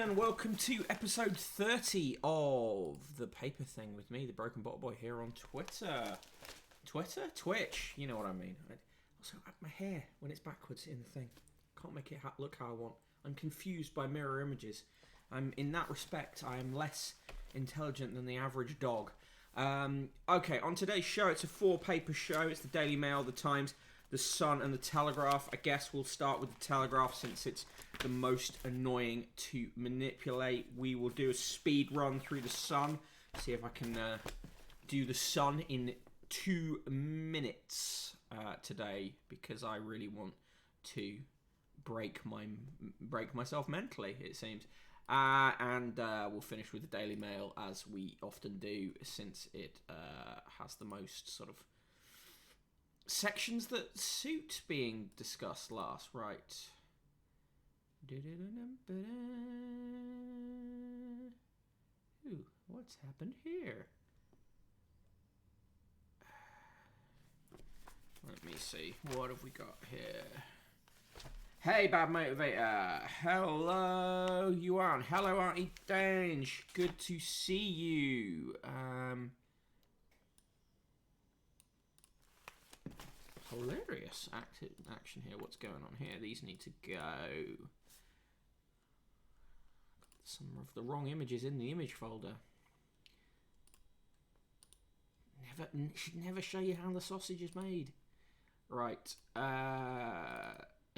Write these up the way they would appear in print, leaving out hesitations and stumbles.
and welcome to episode 30 of The Paper Thing with me, the Broken Bottle Boy, here on Twitter. Twitch, you know what I mean. Also, my hair, when it's backwards in the thing, can't make it look how I want. I'm confused by mirror images. In that respect, I am less intelligent than the average dog. Okay, on today's show, it's a four-paper show. It's the Daily Mail, the Times, the Sun, and the Telegraph. I guess we'll start with the Telegraph since it's the most annoying to manipulate. We will do a speed run through the Sun. See if I can do the Sun in 2 minutes today, because I really want to break myself mentally, it seems. And we'll finish with the Daily Mail, as we often do, since it has the most sort of sections that suit being discussed last. Right. Ooh, what's happened here? Let me see. What have we got here? Hey, Bad Motivator. Hello, Yuan. Hello, Auntie Dange. Good to see you. Hilarious action here. What's going on here? These need to go. Some of the wrong images in the image folder. Should never show you how the sausage is made. Right.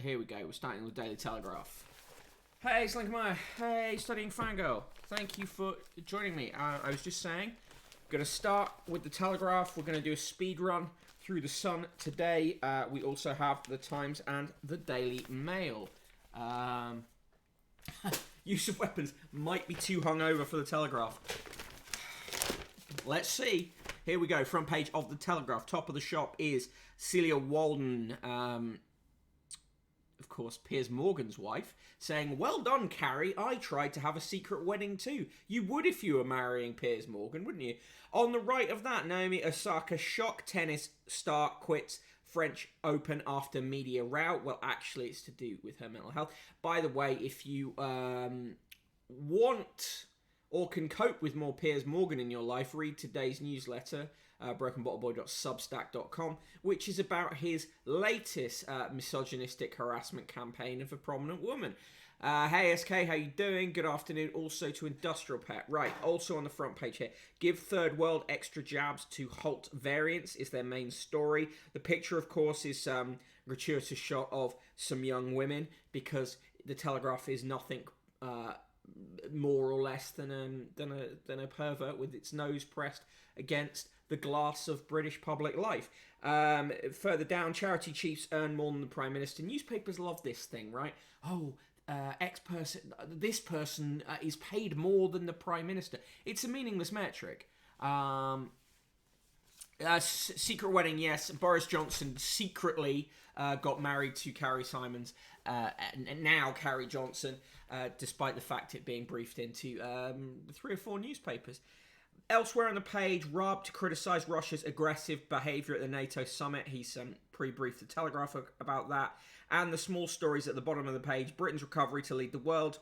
Here we go. We're starting with the Daily Telegraph. Hey, Slinkmeyer. Hey, Studying Fangirl. Thank you for joining me. I was just saying, going to start with the Telegraph. We're going to do a speed run through the Sun today. We also have the Times and the Daily Mail. Use of weapons might be too hungover for the Telegraph. Let's see. Here we go. Front page of the Telegraph. Top of the shop is Celia Walden, of course, Piers Morgan's wife, saying, "Well done, Carrie. I tried to have a secret wedding too. You would if you were marrying Piers Morgan, wouldn't you?" On the right of that, Naomi Osaka, shock tennis star, quits French Open after media row. Well, actually, it's to do with her mental health. By the way, if you want or can cope with more Piers Morgan in your life, read today's newsletter, brokenbottleboy.substack.com, which is about his latest misogynistic harassment campaign of a prominent woman. Hey SK, how you doing? Good afternoon. Also to Industrial Pet. Right, also on the front page here, give third world extra jabs to halt variants is their main story. The picture, of course, is gratuitous shot of some young women, because the Telegraph is nothing more or less than a pervert with its nose pressed against the glass of British public life. Further down, charity chiefs earn more than the Prime Minister. Newspapers love this thing, right? Oh, this person is paid more than the Prime Minister. It's a meaningless metric. Secret wedding, yes. Boris Johnson secretly got married to Carrie Simons, and now Carrie Johnson, despite the fact it being briefed into 3 or 4 newspapers. Elsewhere on the page, Raab to criticise Russia's aggressive behaviour at the NATO summit. He's pre-briefed the Telegraph about that. And the small stories at the bottom of the page, Britain's recovery to lead the world.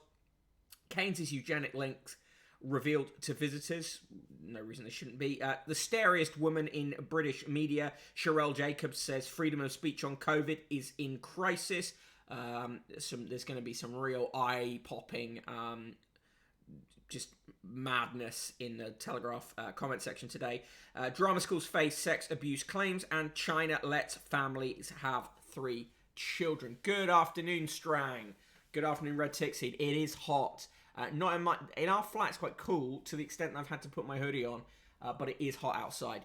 Keynes' eugenic links revealed to visitors. No reason they shouldn't be. The scariest woman in British media, Sherelle Jacobs, says freedom of speech on COVID is in crisis. There's going to be some real eye-popping just madness in the Telegraph comment section today. Drama schools face sex abuse claims, and China lets families have 3 children. Good afternoon, Strang. Good afternoon, Red Tickseed. It is hot. Not in our flat, it's quite cool to the extent that I've had to put my hoodie on, but it is hot outside.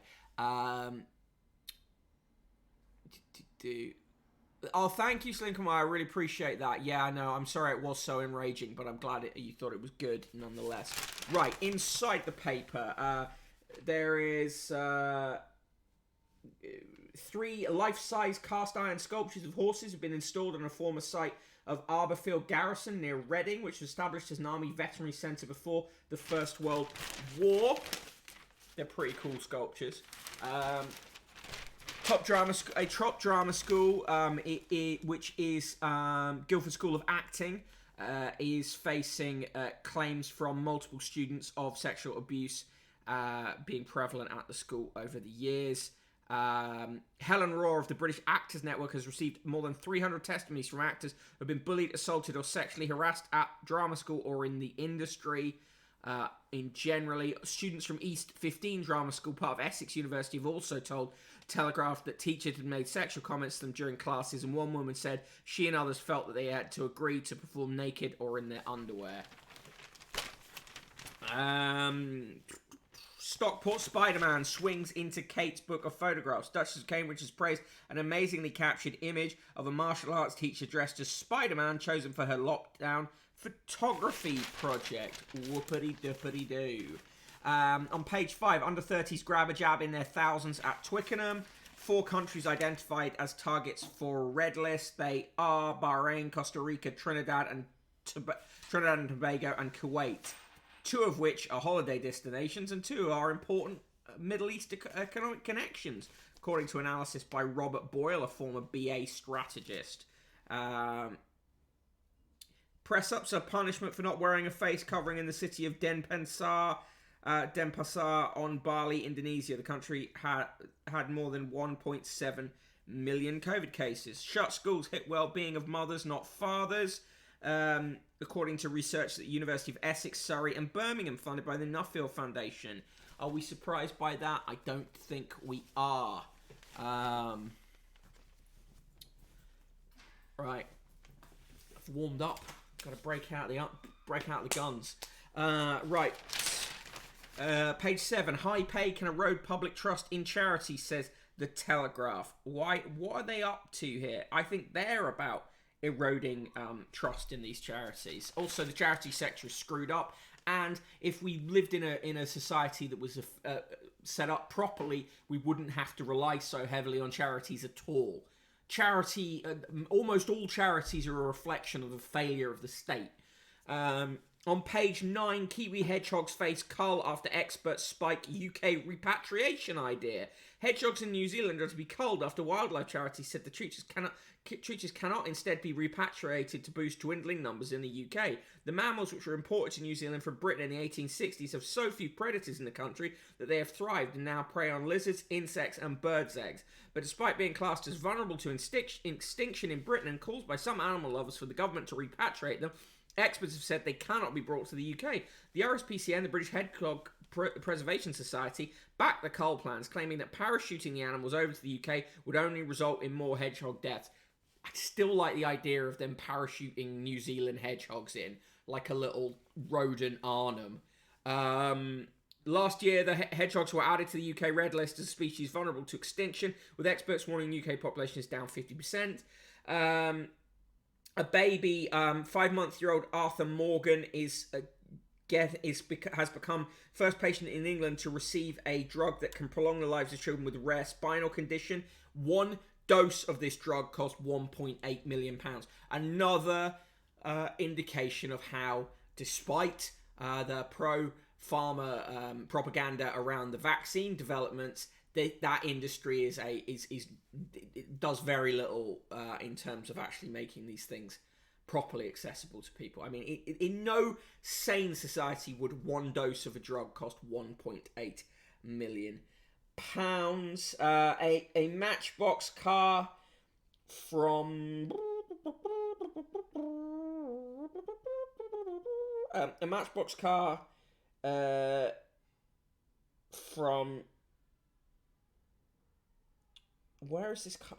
Oh, thank you, Slinkermeyer. I really appreciate that. Yeah, I know. I'm sorry it was so enraging, but I'm glad you thought it was good nonetheless. Right, inside the paper, there is 3 life-size cast-iron sculptures of horses have been installed on a former site of Arborfield Garrison near Reading, which was established as an army veterinary centre before the First World War. They're pretty cool sculptures. Top drama school, which is Guildford School of Acting, is facing claims from multiple students of sexual abuse being prevalent at the school over the years. Helen Rohr of the British Actors Network has received more than 300 testimonies from actors who have been bullied, assaulted, or sexually harassed at drama school or in the industry. In generally, students from East 15 Drama School, part of Essex University, have also told Telegraph that teachers had made sexual comments to them during classes, and one woman said she and others felt that they had to agree to perform naked or in their underwear. Stockport Spider-Man swings into Kate's book of photographs. Duchess of Cambridge has praised an amazingly captured image of a martial arts teacher dressed as Spider-Man, chosen for her lockdown photography project. Whoopity-doopity-doo. On page 5, under-30s grab a jab in their thousands at Twickenham. 4 countries identified as targets for red list. They are Bahrain, Costa Rica, Trinidad and Tobago, and Kuwait. 2 of which are holiday destinations, and 2 are important Middle East economic connections, according to analysis by Robert Boyle, a former BA strategist. Press-ups are punishment for not wearing a face covering in the city of Denpasar on Bali, Indonesia. The country had more than 1.7 million COVID cases. Shut schools hit well-being of mothers, not fathers. According to research at the University of Essex, Surrey and Birmingham, funded by the Nuffield Foundation. Are we surprised by that? I don't think we are. Right. I've warmed up. Got to break out the guns. Right. Page 7. High pay can erode public trust in charity, says the Telegraph. Why? What are they up to here? I think they're about eroding trust in these charities. Also, the charity sector is screwed up, and if we lived in a society that was set up properly, we wouldn't have to rely so heavily on charities at all. Almost all charities are a reflection of the failure of the state. On page 9, Kiwi hedgehogs face cull after experts spike UK repatriation idea. Hedgehogs in New Zealand are to be culled after wildlife charities said the creatures cannot instead be repatriated to boost dwindling numbers in the UK. The mammals, which were imported to New Zealand from Britain in the 1860s, have so few predators in the country that they have thrived and now prey on lizards, insects and birds' eggs. But despite being classed as vulnerable to extinction in Britain and calls by some animal lovers for the government to repatriate them, experts have said they cannot be brought to the UK. The RSPCA, the British Hedgehog Preservation Society, backed the cull plans, claiming that parachuting the animals over to the UK would only result in more hedgehog deaths. I still like the idea of them parachuting New Zealand hedgehogs in, like a little rodent Arnhem. Last year, the hedgehogs were added to the UK red list as a species vulnerable to extinction, with experts warning UK population is down 50%. A baby, 5-month-old Arthur Morgan has become first patient in England to receive a drug that can prolong the lives of children with a rare spinal condition. 1 dose of this drug cost £1.8 million. Another indication of how, despite the pro-pharma propaganda around the vaccine developments, that industry does very little in terms of actually making these things properly accessible to people. I mean, in no sane society would 1 dose of a drug cost £1.8 million. A Matchbox car from from where is this car?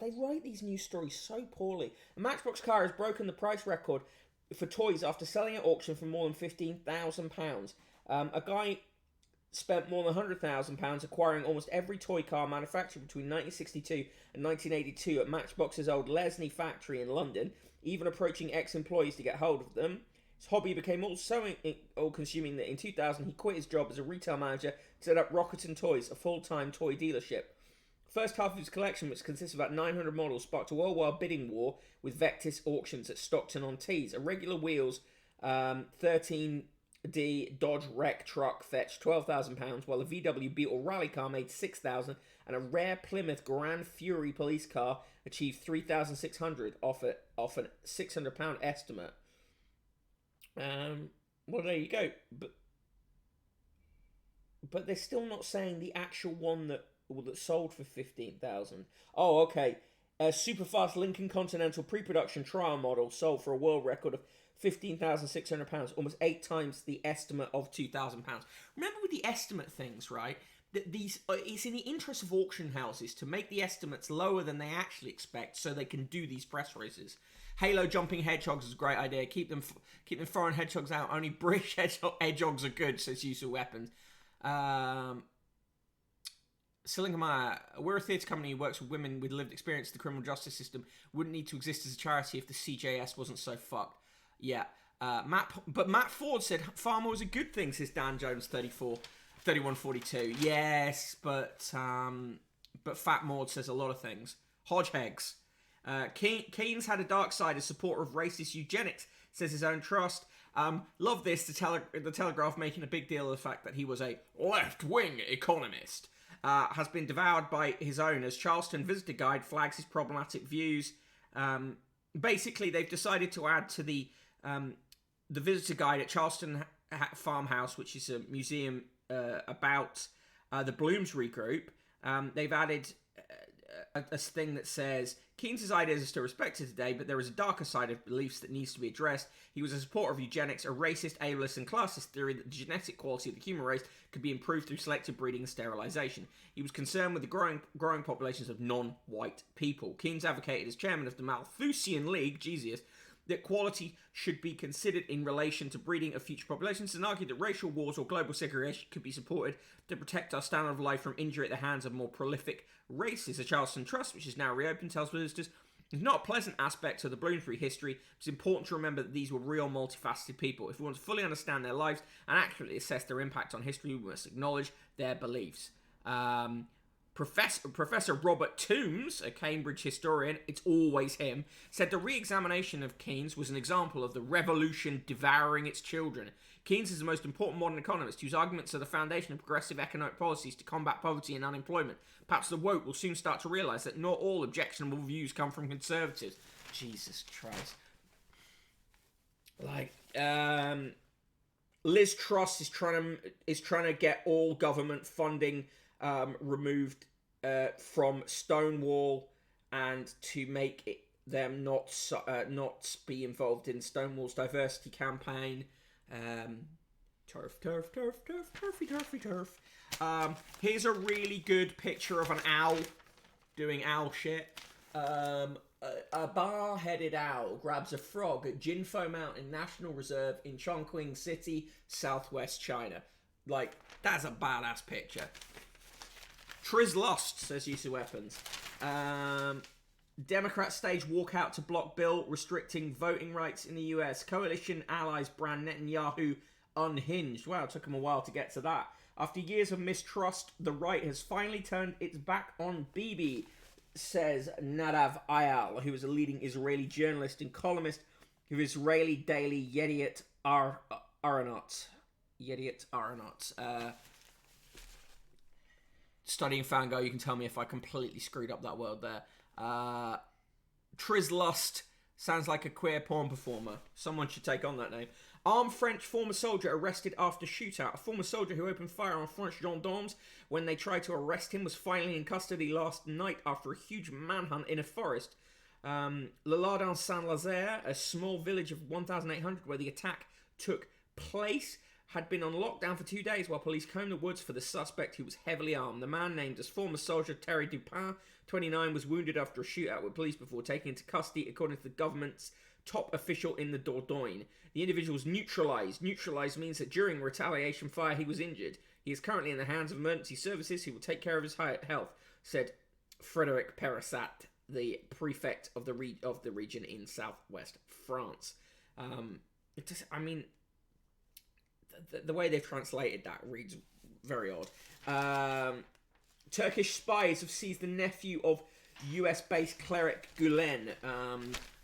They write these news stories so poorly. A Matchbox car has broken the price record for toys after selling at auction for more than £15,000. A guy spent more than £100,000 acquiring almost every toy car manufactured between 1962 and 1982 at Matchbox's old Lesney factory in London, even approaching ex-employees to get hold of them. His hobby became so all-consuming that in 2000 he quit his job as a retail manager to set up Rockerton Toys, a full-time toy dealership. First half of his collection, which consists of about 900 models, sparked a worldwide bidding war with Vectis auctions at Stockton-on-Tees. A regular wheels 13 D Dodge Wreck truck fetched £12,000, while a VW Beetle rally car made £6,000, and a rare Plymouth Grand Fury police car achieved £3,600 off an £600 estimate. Well, there you go. But they're still not saying the actual one that sold for 15,000. Oh, okay. A super-fast Lincoln Continental pre-production trial model sold for a world record of £15,600, almost 8 times the estimate of £2,000. Remember with the estimate things, right? That it's in the interest of auction houses to make the estimates lower than they actually expect, so they can do these press races. Halo jumping hedgehogs is a great idea. Keep them foreign hedgehogs out. Only British hedgehogs are good, says use of weapons. Sillingamaya, we're a theatre company who works with women with lived experience. The criminal justice system wouldn't need to exist as a charity if the CJS wasn't so fucked. Yeah. Matt Ford said Farmer was a good thing, says Dan Jones 3142. Yes, but Fat Maud says a lot of things. Hodgehegs. Keynes had a dark side, a supporter of racist eugenics, says his own trust. Love this, the Telegraph making a big deal of the fact that he was a left-wing economist. Has been devoured by his owners. Charleston Visitor Guide flags his problematic views. Basically, they've decided to add to the Visitor Guide at Charleston Farmhouse, which is a museum about the Bloomsbury Group. They've added a thing that says, Keynes' ideas are still respected today, but there is a darker side of beliefs that needs to be addressed. He was a supporter of eugenics, a racist, ableist, and classist theory that the genetic quality of the human race could be improved through selective breeding and sterilization. He was concerned with the growing populations of non-white people. Keynes advocated as chairman of the Malthusian League, Jesus, that quality should be considered in relation to breeding of future populations, and argued that racial wars or global segregation could be supported to protect our standard of life from injury at the hands of more prolific races. The Charleston Trust, which is now reopened, tells visitors it's not a pleasant aspect of the Bloomsbury history. It's important to remember that these were real, multifaceted people. If we want to fully understand their lives and accurately assess their impact on history, we must acknowledge their beliefs. Professor Robert Toombs, a Cambridge historian, it's always him, said the re-examination of Keynes was an example of the revolution devouring its children. Keynes is the most important modern economist whose arguments are the foundation of progressive economic policies to combat poverty and unemployment. Perhaps the woke will soon start to realise that not all objectionable views come from conservatives. Jesus Christ. Liz Truss is trying to get all government funding removed from Stonewall, and to make them not be involved in Stonewall's diversity campaign. Turf. Here's a really good picture of an owl doing owl shit. A bar-headed owl grabs a frog at Jinfo Mountain National Reserve in Chongqing City, southwest China. Like, that's a badass picture. Triz lost, says use of weapons. Democrats stage walkout to block bill restricting voting rights in the US. Coalition allies brand Netanyahu unhinged. Wow, it took them a while to get to that. After years of mistrust, the right has finally turned its back on Bibi, says Nadav Ayal, who is a leading Israeli journalist and columnist of Israeli daily Yediot Aronot. Studying Fangirl, you can tell me if I completely screwed up that word there. Triz Lust sounds like a queer porn performer. Someone should take on that name. Armed French former soldier arrested after shootout. A former soldier who opened fire on French gendarmes when they tried to arrest him was finally in custody last night after a huge manhunt in a forest. Le Lardin Saint-Lazare, a small village of 1,800 where the attack took place, had been on lockdown for 2 days while police combed the woods for the suspect who was heavily armed. The man, named as former soldier Terry Dupin, 29, was wounded after a shootout with police before taken into custody, according to the government's top official in the Dordogne. The individual was neutralised. Neutralised means that during retaliation fire he was injured. He is currently in the hands of emergency services who will take care of his health, said Frédéric Perissat, the prefect of the region in southwest France. The way they've translated that reads very odd. Turkish spies have seized the nephew of US-based cleric Gulen.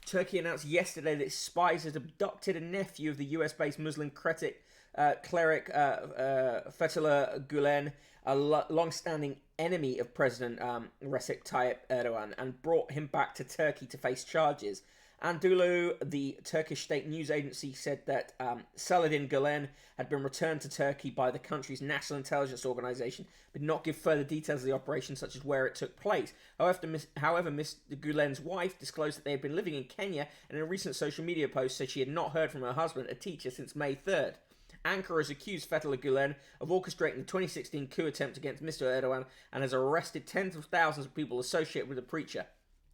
Turkey announced yesterday that its spies had abducted a nephew of the US-based Muslim cleric Fethullah Gulen, a long-standing enemy of President Recep Tayyip Erdogan, and brought him back to Turkey to face charges. Anadolu, the Turkish state news agency, said that Saladin Gulen had been returned to Turkey by the country's national intelligence organization, but did not give further details of the operation, such as where it took place. However, Mr. Gulen's wife disclosed that they had been living in Kenya, and in a recent social media post said she had not heard from her husband, a teacher, since May 3rd. Ankara has accused Fethullah Gulen of orchestrating the 2016 coup attempt against Mr. Erdogan and has arrested tens of thousands of people associated with the preacher.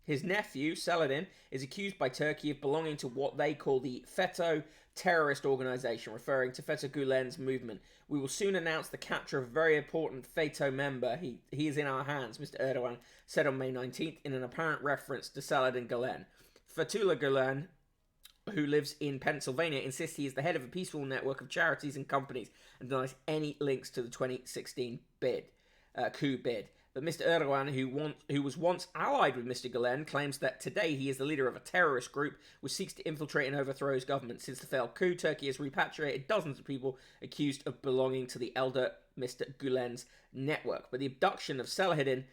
His nephew, Saladin, is accused by Turkey of belonging to what they call the FETÖ terrorist organization, referring to Fethullah Gulen's movement. We will soon announce the capture of a very important FETÖ member. He is in our hands, Mr. Erdogan said on May 19th in an apparent reference to Saladin Gulen. Fethullah Gulen, who lives in Pennsylvania, insists he is the head of a peaceful network of charities and companies and denies any links to the 2016 coup bid. But Mr. Erdogan, who was once allied with Mr. Gulen, claims that today he is the leader of a terrorist group which seeks to infiltrate and overthrow his government. Since the failed coup, Turkey has repatriated dozens of people accused of belonging to the elder Mr. Gulen's network. But the abduction of Saladin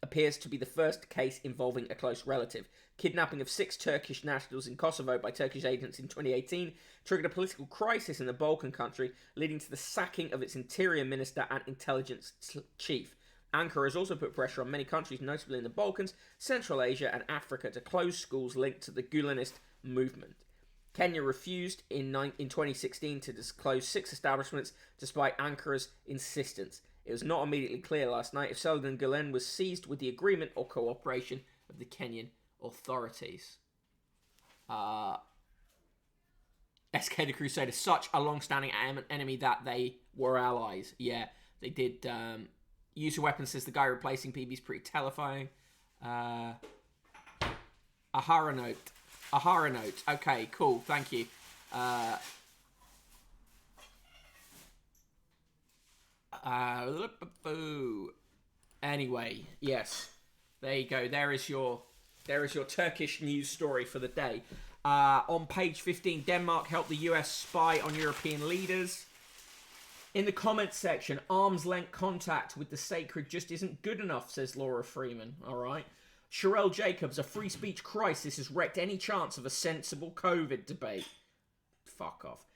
appears to be the first case involving a close relative. Kidnapping of 6 Turkish nationals in Kosovo by Turkish agents in 2018 triggered a political crisis in the Balkan country, leading to the sacking of its interior minister and intelligence chief. Ankara has also put pressure on many countries, notably in the Balkans, Central Asia and Africa, to close schools linked to the Gulenist movement. Kenya refused in 2016 to disclose 6 establishments despite Ankara's insistence. It was not immediately clear last night if Saladin Gulen was seized with the agreement or cooperation of the Kenyan authorities. SK the Crusader, such a long-standing enemy that they were allies. Yeah, they did... Use of weapons, says the guy replacing PB, is pretty terrifying. Ahara note. Okay, cool. Thank you. Anyway, yes. There you go. There is your Turkish news story for the day. On page 15, Denmark helped the US spy on European leaders. In the comments section, arm's length contact with the sacred just isn't good enough, says Laura Freeman. All right. Sherelle Jacobs, a free speech crisis has wrecked any chance of a sensible COVID debate. Fuck off.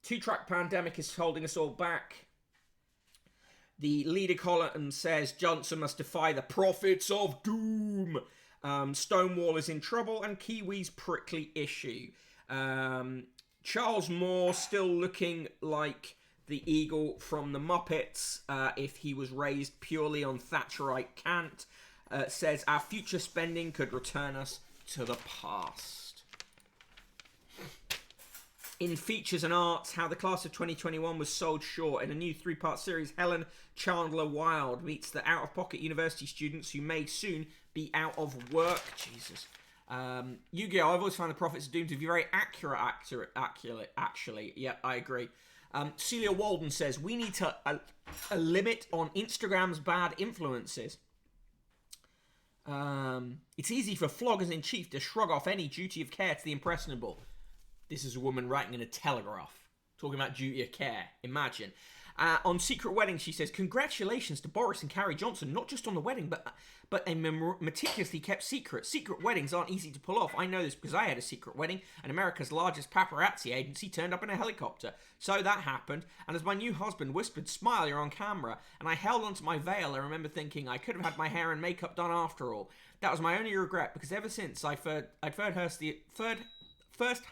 Two-track pandemic is holding us all back. The leader column says Johnson must defy the prophets of doom. Stonewall is in trouble and Kiwi's prickly issue. Charles Moore still looking like the eagle from the Muppets, if he was raised purely on Thatcherite cant, says our future spending could return us to the past. In features and arts, how the class of 2021 was sold short. In a new 3-part series, Helen Chandler Wilde meets the out-of-pocket university students who may soon be out of work. Jesus. Yu-Gi-Oh! I've always found the Prophets of Doom to be very accurate, actually. Yeah, I agree. Celia Walden says, we need to a limit on Instagram's bad influences. It's easy for floggers in chief to shrug off any duty of care to the impressionable. This is a woman writing in a Telegraph, talking about duty of care. Imagine. On Secret Wedding, she says, congratulations to Boris and Carrie Johnson, not just on the wedding, but a meticulously kept secret. Secret weddings aren't easy to pull off. I know this because I had a secret wedding, and America's largest paparazzi agency turned up in a helicopter. So that happened, and as my new husband whispered, smile, you're on camera, and I held onto my veil, I remember thinking I could have had my hair and makeup done after all. That was my only regret, because ever since I'd first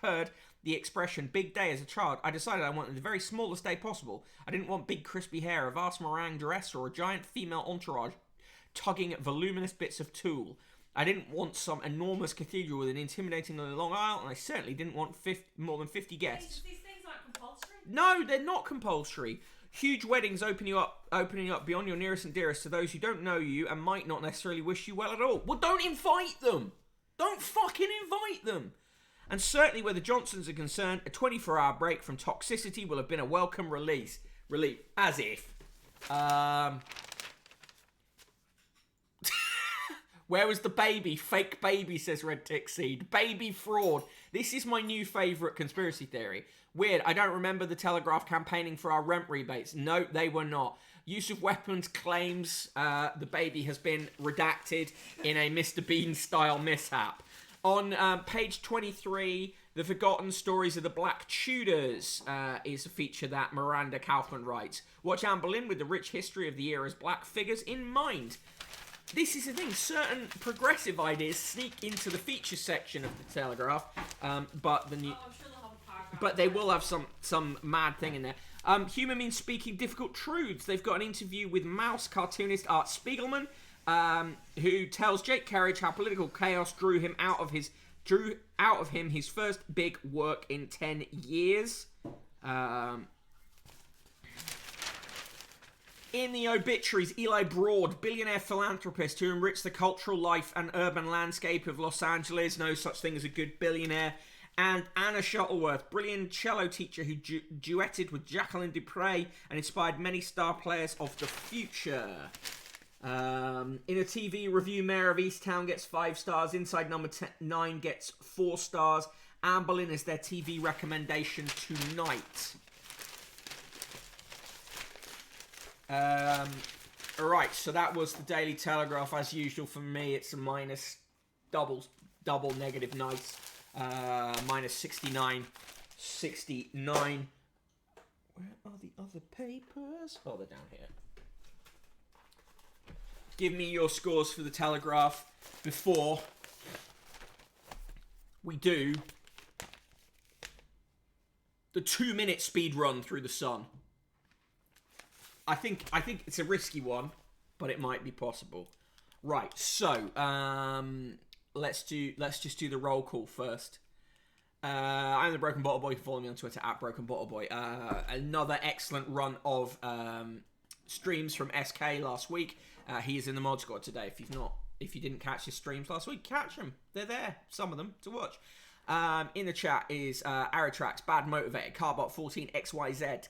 heard the expression big day as a child, I decided I wanted the very smallest day possible. I didn't want big crispy hair, a vast meringue dress, or a giant female entourage tugging at voluminous bits of tulle. I didn't want some enormous cathedral with an intimidatingly long aisle, and I certainly didn't want more than 50 guests. These things aren't compulsory? No, they're not compulsory. Huge weddings opening up beyond your nearest and dearest to those who don't know you and might not necessarily wish you well at all. Well, don't invite them. Don't fucking invite them. And certainly where the Johnsons are concerned, a 24-hour break from toxicity will have been a welcome relief. As if. Where was the baby? Fake baby, says Red Tick Seed. Baby fraud. This is my new favourite conspiracy theory. Weird, I don't remember the Telegraph campaigning for our rent rebates. No, they were not. Use of weapons claims the baby has been redacted in a Mr. Bean-style mishap. On page 23, The Forgotten Stories of the Black Tudors is a feature that Miranda Kaufman writes. Watch Anne Boleyn with the rich history of the era's black figures in mind. This is the thing, certain progressive ideas sneak into the feature section of the Telegraph, but the new... I'm sure they'll have a paragraph. But they will have some mad thing in there. Humour means speaking difficult truths. They've got an interview with Mouse cartoonist Art Spiegelman, who tells Jake Carriage how political chaos drew out of him his first big work in 10 years. In the obituaries, Eli Broad, billionaire philanthropist who enriched the cultural life and urban landscape of Los Angeles, no such thing as a good billionaire. And Anna Shuttleworth, brilliant cello teacher who duetted with Jacqueline Dupre and inspired many star players of the future. In a TV review, Mayor of Easttown gets 5 stars. Inside Number 9 gets 4 stars. Anne Boleyn is their TV recommendation tonight. Alright, so that was the Daily Telegraph. As usual for me, it's a minus double negative nice. Minus 69. Where are the other papers? Oh, they're down here. Give me your scores for the Telegraph before we do the 2-minute speed run through the Sun. I think it's a risky one, but it might be possible. Right, so let's just do the roll call first. I'm the Broken Bottle Boy. You can follow me on Twitter at Broken Bottle Boy. Another excellent run of streams from SK last week. He is in the mod squad today. If you didn't catch his streams last week, catch them. They're there, some of them, to watch. In the chat is Aerotrax, Bad Motivated, Carbot 14, XYZ,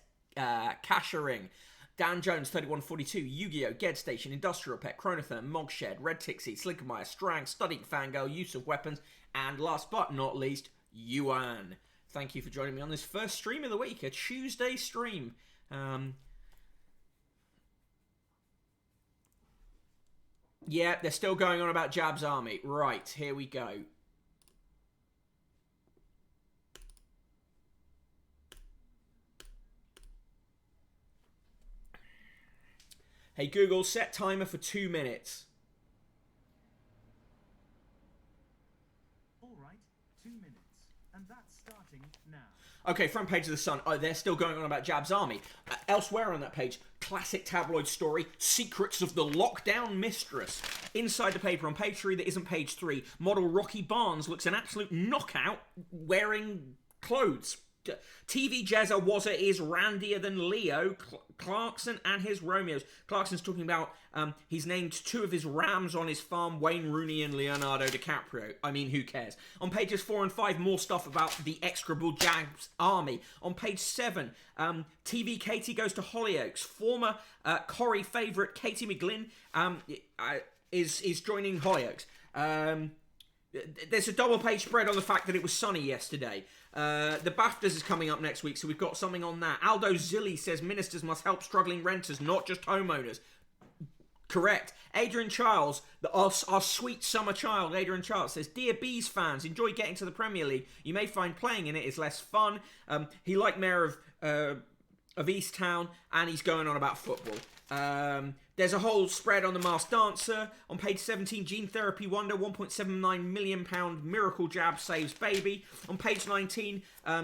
Cashering, Dan Jones 3142, Yu-Gi-Oh, Ged Station, Industrial Pet, Chronotherm, Mogshed, Red Tixie, Slinkermeyer, Strang, Studying Fangirl, Use of Weapons, and last but not least, Yuan. Thank you for joining me on this first stream of the week, a Tuesday stream. Yeah, they're still going on about Jab's army. Right, here we go. Hey Google, set timer for 2 minutes. All right, 2 minutes. And that's starting now. Okay, front page of the Sun. Oh, they're still going on about Jab's army. Elsewhere on that page, classic tabloid story, Secrets of the Lockdown Mistress. Inside the paper on page 3 that isn't page 3, model Rocky Barnes looks an absolute knockout wearing clothes. TV Jezza Wazza is randier than Leo, Clarkson and his Romeos. Clarkson's talking about he's named 2 of his rams on his farm, Wayne Rooney and Leonardo DiCaprio. I mean, who cares? On pages 4 and 5, more stuff about the execrable Jab's army. On page 7, TV Katie goes to Hollyoaks. Former Corrie favourite Katie McGlynn is joining Hollyoaks. There's a double-page spread on the fact that it was sunny yesterday. The BAFTAs is coming up next week, so we've got something on that. Aldo Zilli says ministers must help struggling renters, not just homeowners. Correct. Adrian Charles, our sweet summer child, Adrian Charles says, Dear Bees fans, enjoy getting to the Premier League. You may find playing in it is less fun. He liked Mayor of Easttown, and he's going on about football. There's a whole spread on the Masked Dancer. On page 17, Gene Therapy Wonder, £1.79 million miracle jab saves baby. On page 19,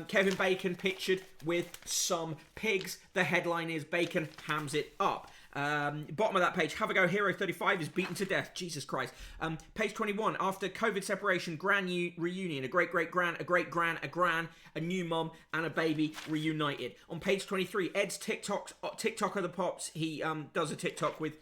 Kevin Bacon pictured with some pigs. The headline is Bacon hams it up. Bottom of that page, Have a Go Hero 35 is beaten to death. Jesus Christ. Page 21, after COVID separation, reunion. A great-great-gran, a great-gran, a gran, a new mom, and a baby reunited. On page 23, Ed's TikTok of the Pops. He does a TikTok with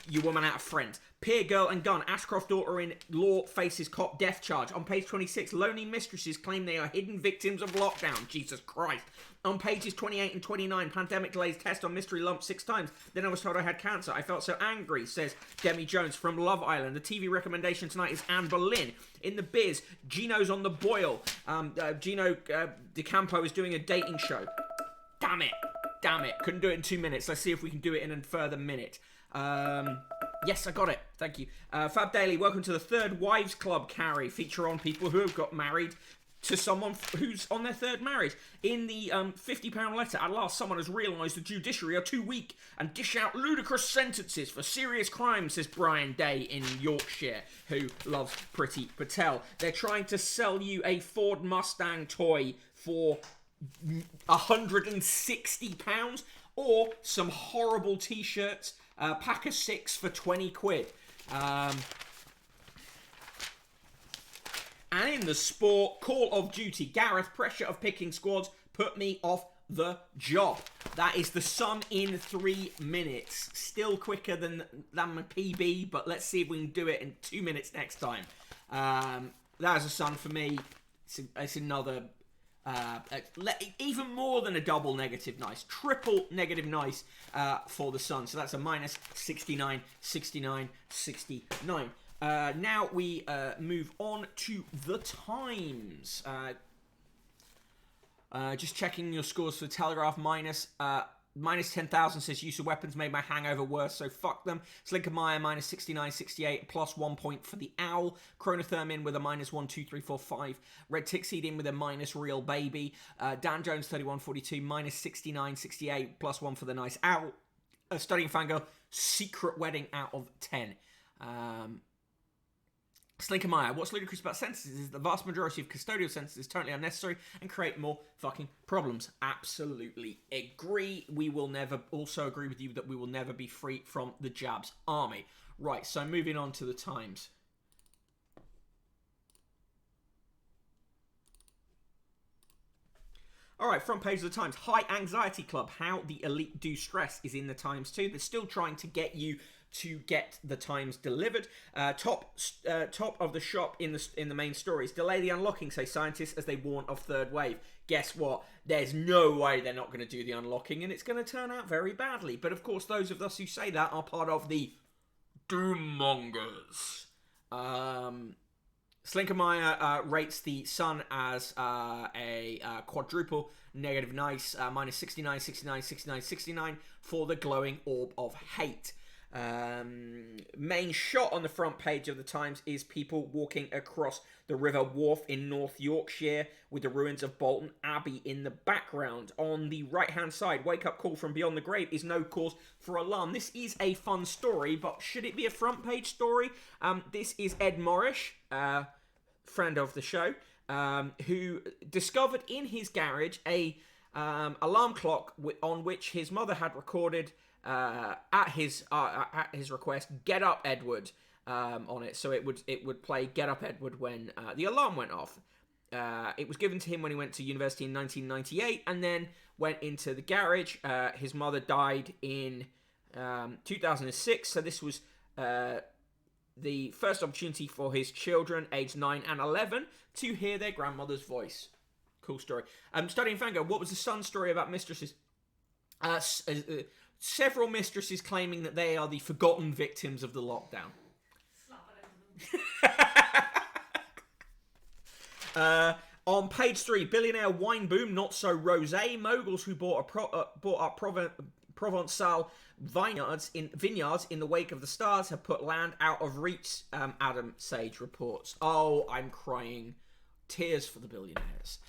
your woman out of friends. Peer girl and gun. Ashcroft daughter-in-law faces cop death charge. On page 26, lonely mistresses claim they are hidden victims of lockdown. Jesus Christ. On pages 28 and 29, pandemic delays test on mystery lump 6 times. Then I was told I had cancer. I felt so angry, says Demi Jones from Love Island. The TV recommendation tonight is Anne Boleyn. In the biz, Gino's on the boil. Gino DeCampo is doing a dating show. Damn it. Couldn't do it in 2 minutes. Let's see if we can do it in a further minute. Yes, I got it. Thank you. Fab Daily, welcome to the Third Wives Club, Carrie. Feature on people who have got married to someone who's on their third marriage. In the £50 letter, at last someone has realised the judiciary are too weak and dish out ludicrous sentences for serious crimes, says Brian Day in Yorkshire, who loves Priti Patel. They're trying to sell you a Ford Mustang toy for £160 or some horrible t-shirts, pack of 6 for 20 quid. And in the sport, Call of Duty, Gareth, pressure of picking squads put me off the job. That is the Sun in 3 minutes. Still quicker than my PB, but let's see if we can do it in 2 minutes next time. That is a Sun for me. It's another... even more than a double negative nice, triple negative nice for the Sun. So that's a minus 69, 69, 69. Now we move on to the Times. Just checking your scores for the Telegraph. Minus 10,000 says use of weapons made my hangover worse, so fuck them. Slinkermeyer minus 69, 68, plus 1 point for the Owl. Chronotherm in with a minus 1, 2, 3, 4, 5. Red Tickseed in with a minus Real Baby. Dan Jones 31, 42, minus 69, 68, plus 1 for the Nice Owl. Studying Fangirl, Secret Wedding out of 10. Slinkermeyer, what's ludicrous about sentences is the vast majority of custodial sentences is totally unnecessary and create more fucking problems. Absolutely agree. We will never, also agree with you that we will never be free from the Jabs army. Right, so moving on to the Times. Alright, front page of the Times. High Anxiety Club, how the elite do stress is in the Times too. They're still trying to get you to get the Times delivered. Top of the shop in the main stories. Delay the unlocking, say scientists as they warn of third wave. Guess what? There's no way they're not going to do the unlocking, and it's going to turn out very badly. But of course, those of us who say that are part of the doommongers. Slinkermeyer rates the Sun as a quadruple negative nice, minus 69, 69, 69, 69 for the glowing orb of hate. Main shot on the front page of the Times is people walking across the River Wharfe in North Yorkshire with the ruins of Bolton Abbey in the background. On the right hand side, wake up call from beyond the grave is no cause for alarm. This is a fun story, but should it be a front page story? This is Ed Morrish, friend of the show, who discovered in his garage a alarm clock on which his mother had recorded at his request, "Get up, Edward," on it. So it would play "Get up, Edward" when the alarm went off. It was given to him when he went to university in 1998, and then went into the garage. His mother died in 2006, so this was the first opportunity for his children, aged 9 and 11, to hear their grandmother's voice. Cool story. Studying Fangirl, what was the Sun story about mistresses? Several mistresses claiming that they are the forgotten victims of the lockdown. On page 3, billionaire wine boom, not so rosé. Moguls who bought up Provençal vineyards in the wake of the stars have put land out of reach, Adam Sage reports. Oh, I'm crying tears for the billionaires.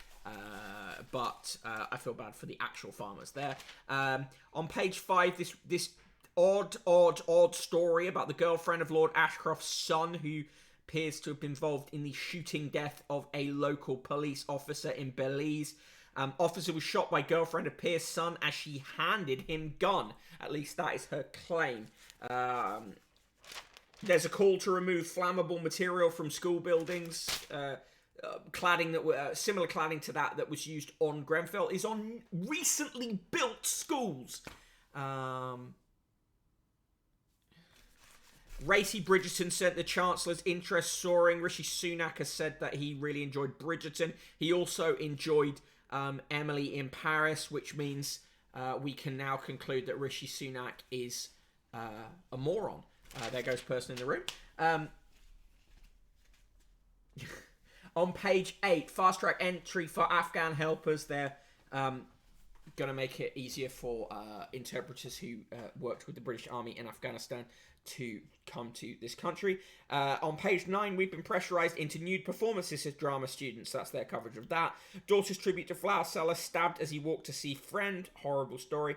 But I feel bad for the actual farmers there. On page 5, this odd story about the girlfriend of Lord Ashcroft's son, who appears to have been involved in the shooting death of a local police officer in Belize. Officer was shot by girlfriend of Pierce's son as she handed him gun. At least that is her claim. There's a call to remove flammable material from school buildings. Cladding that similar cladding to that was used on Grenfell is on recently built schools. Racy Bridgerton said the Chancellor's interest soaring. Rishi Sunak has said that he really enjoyed Bridgerton. He also enjoyed Emily in Paris, which means we can now conclude that Rishi Sunak is a moron. There goes person in the room. On page 8, fast-track entry for Afghan helpers. They're going to make it easier for interpreters who worked with the British Army in Afghanistan to come to this country. On page 9, we've been pressurised into nude performances as drama students. That's their coverage of that. Daughter's tribute to flower seller stabbed as he walked to see friend. Horrible story.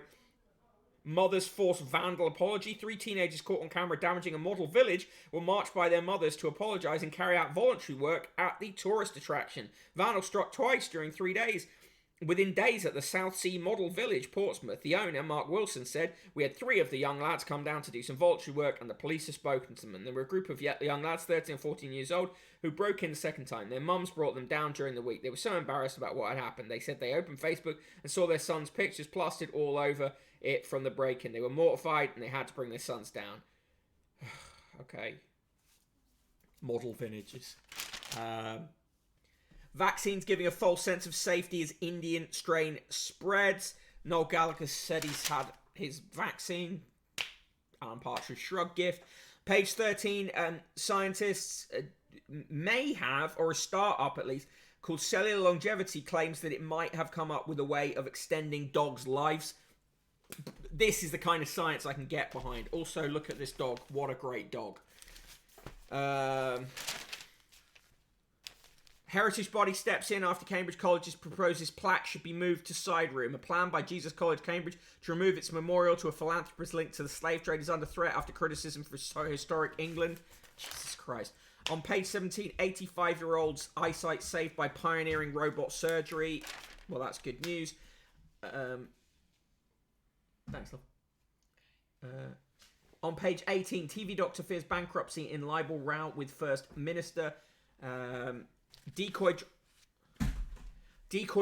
Mothers force vandal apology. 3 teenagers caught on camera damaging a model village were marched by their mothers to apologise and carry out voluntary work at the tourist attraction. Vandals struck twice during 3 days. Within days at the South Sea Model Village, Portsmouth, the owner, Mark Wilson, said, "We had 3 of the young lads come down to do some voluntary work and the police have spoken to them. And there were a group of young lads, 13 and 14 years old, who broke in the second time. Their mums brought them down during the week. They were so embarrassed about what had happened. They said they opened Facebook and saw their son's pictures plastered all over it from the break-in. They were mortified and they had to bring their sons down." Okay. Model villages. Vaccines giving a false sense of safety as Indian strain spreads. Noel Gallagher said he's had his vaccine. Alan Partridge shrug gift. Page 13, scientists may have, or a start-up at least, called Cellular Longevity claims that it might have come up with a way of extending dogs' lives. This is the kind of science I can get behind. Also, look at this dog. What a great dog. Heritage body steps in after Cambridge College's proposes plaque should be moved to side room. A plan by Jesus College, Cambridge, to remove its memorial to a philanthropist linked to the slave trade is under threat after criticism for historic England. Jesus Christ. On page 17, 85-year-old's eyesight saved by pioneering robot surgery. Well, that's good news. Thanks, love. On page 18, TV doctor fears bankruptcy in libel row with First Minister. Decoy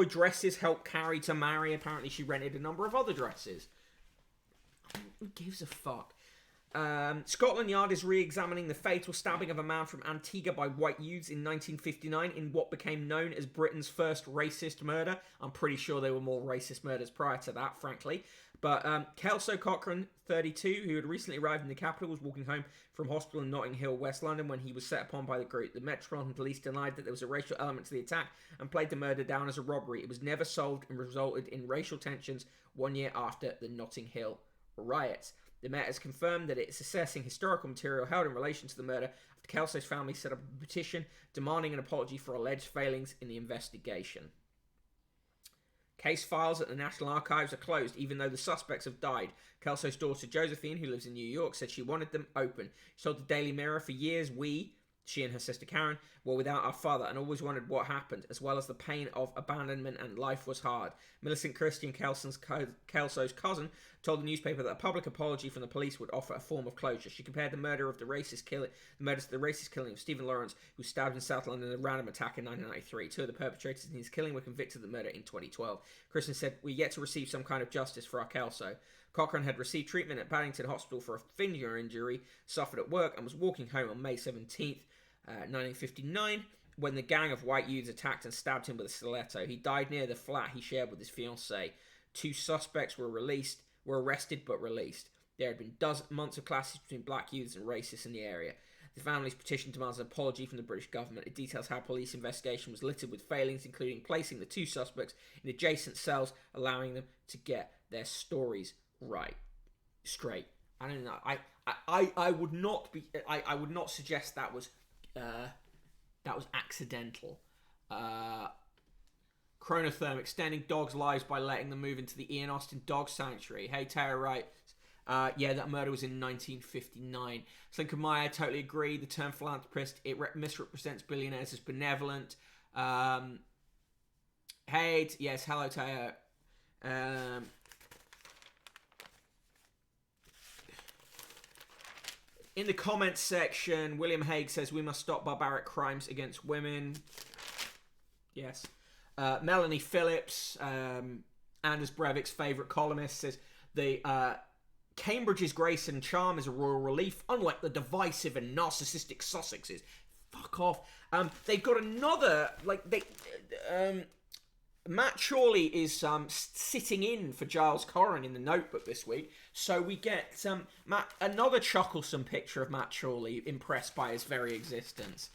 dresses help Carrie to marry. Apparently she rented a number of other dresses. Who gives a fuck? Scotland Yard is re-examining the fatal stabbing of a man from Antigua by white youths in 1959 in what became known as Britain's first racist murder. I'm pretty sure there were more racist murders prior to that, frankly. But Kelso Cochrane, 32, who had recently arrived in the capital, was walking home from hospital in Notting Hill, West London, when he was set upon by the group. The Metropolitan Police denied that there was a racial element to the attack and played the murder down as a robbery. It was never solved and resulted in racial tensions 1 year after the Notting Hill riots. The Met has confirmed that it's assessing historical material held in relation to the murder after Kelso's family set up a petition demanding an apology for alleged failings in the investigation. Case files at the National Archives are closed, even though the suspects have died. Kelso's daughter, Josephine, who lives in New York, said she wanted them open. She told the Daily Mirror, "For years, she and her sister Karen, were without our father and always wondered what happened, as well as the pain of abandonment, and life was hard." Millicent Christian, Kelso's cousin, told the newspaper that a public apology from the police would offer a form of closure. She compared the murder to the racist killing of Stephen Lawrence, who was stabbed in South London in a random attack in 1993. 2 of the perpetrators in his killing were convicted of the murder in 2012. Christian said, "We yet to receive some kind of justice for our Kelso." Cochrane had received treatment at Paddington Hospital for a finger injury suffered at work and was walking home on May 17th, 1959, when the gang of white youths attacked and stabbed him with a stiletto. He died near the flat he shared with his fiancée. 2 suspects were arrested but released. There had been months of clashes between black youths and racists in the area. The family's petition demands an apology from the British government. It details how police investigation was littered with failings, including placing the 2 suspects in adjacent cells, allowing them to get their stories straight. I don't know. I would not suggest that was accidental. Chronotherm, extending dogs' lives by letting them move into the Ian Austin Dog Sanctuary. Hey, Tara Wright. Yeah, that murder was in 1959. Slinker Meyer, totally agree. The term philanthropist, it misrepresents billionaires as benevolent. Hey, yes, hello, Tara. In the comments section, William Hague says we must stop barbaric crimes against women. Yes. Melanie Phillips, Anders Breivik's favourite columnist, says the Cambridge's grace and charm is a royal relief, unlike the divisive and narcissistic Sussexes. Fuck off. They've got another, Matt Chorley is sitting in for Giles Corran in the Notebook this week, so we get another chucklesome picture of Matt Chorley, impressed by his very existence.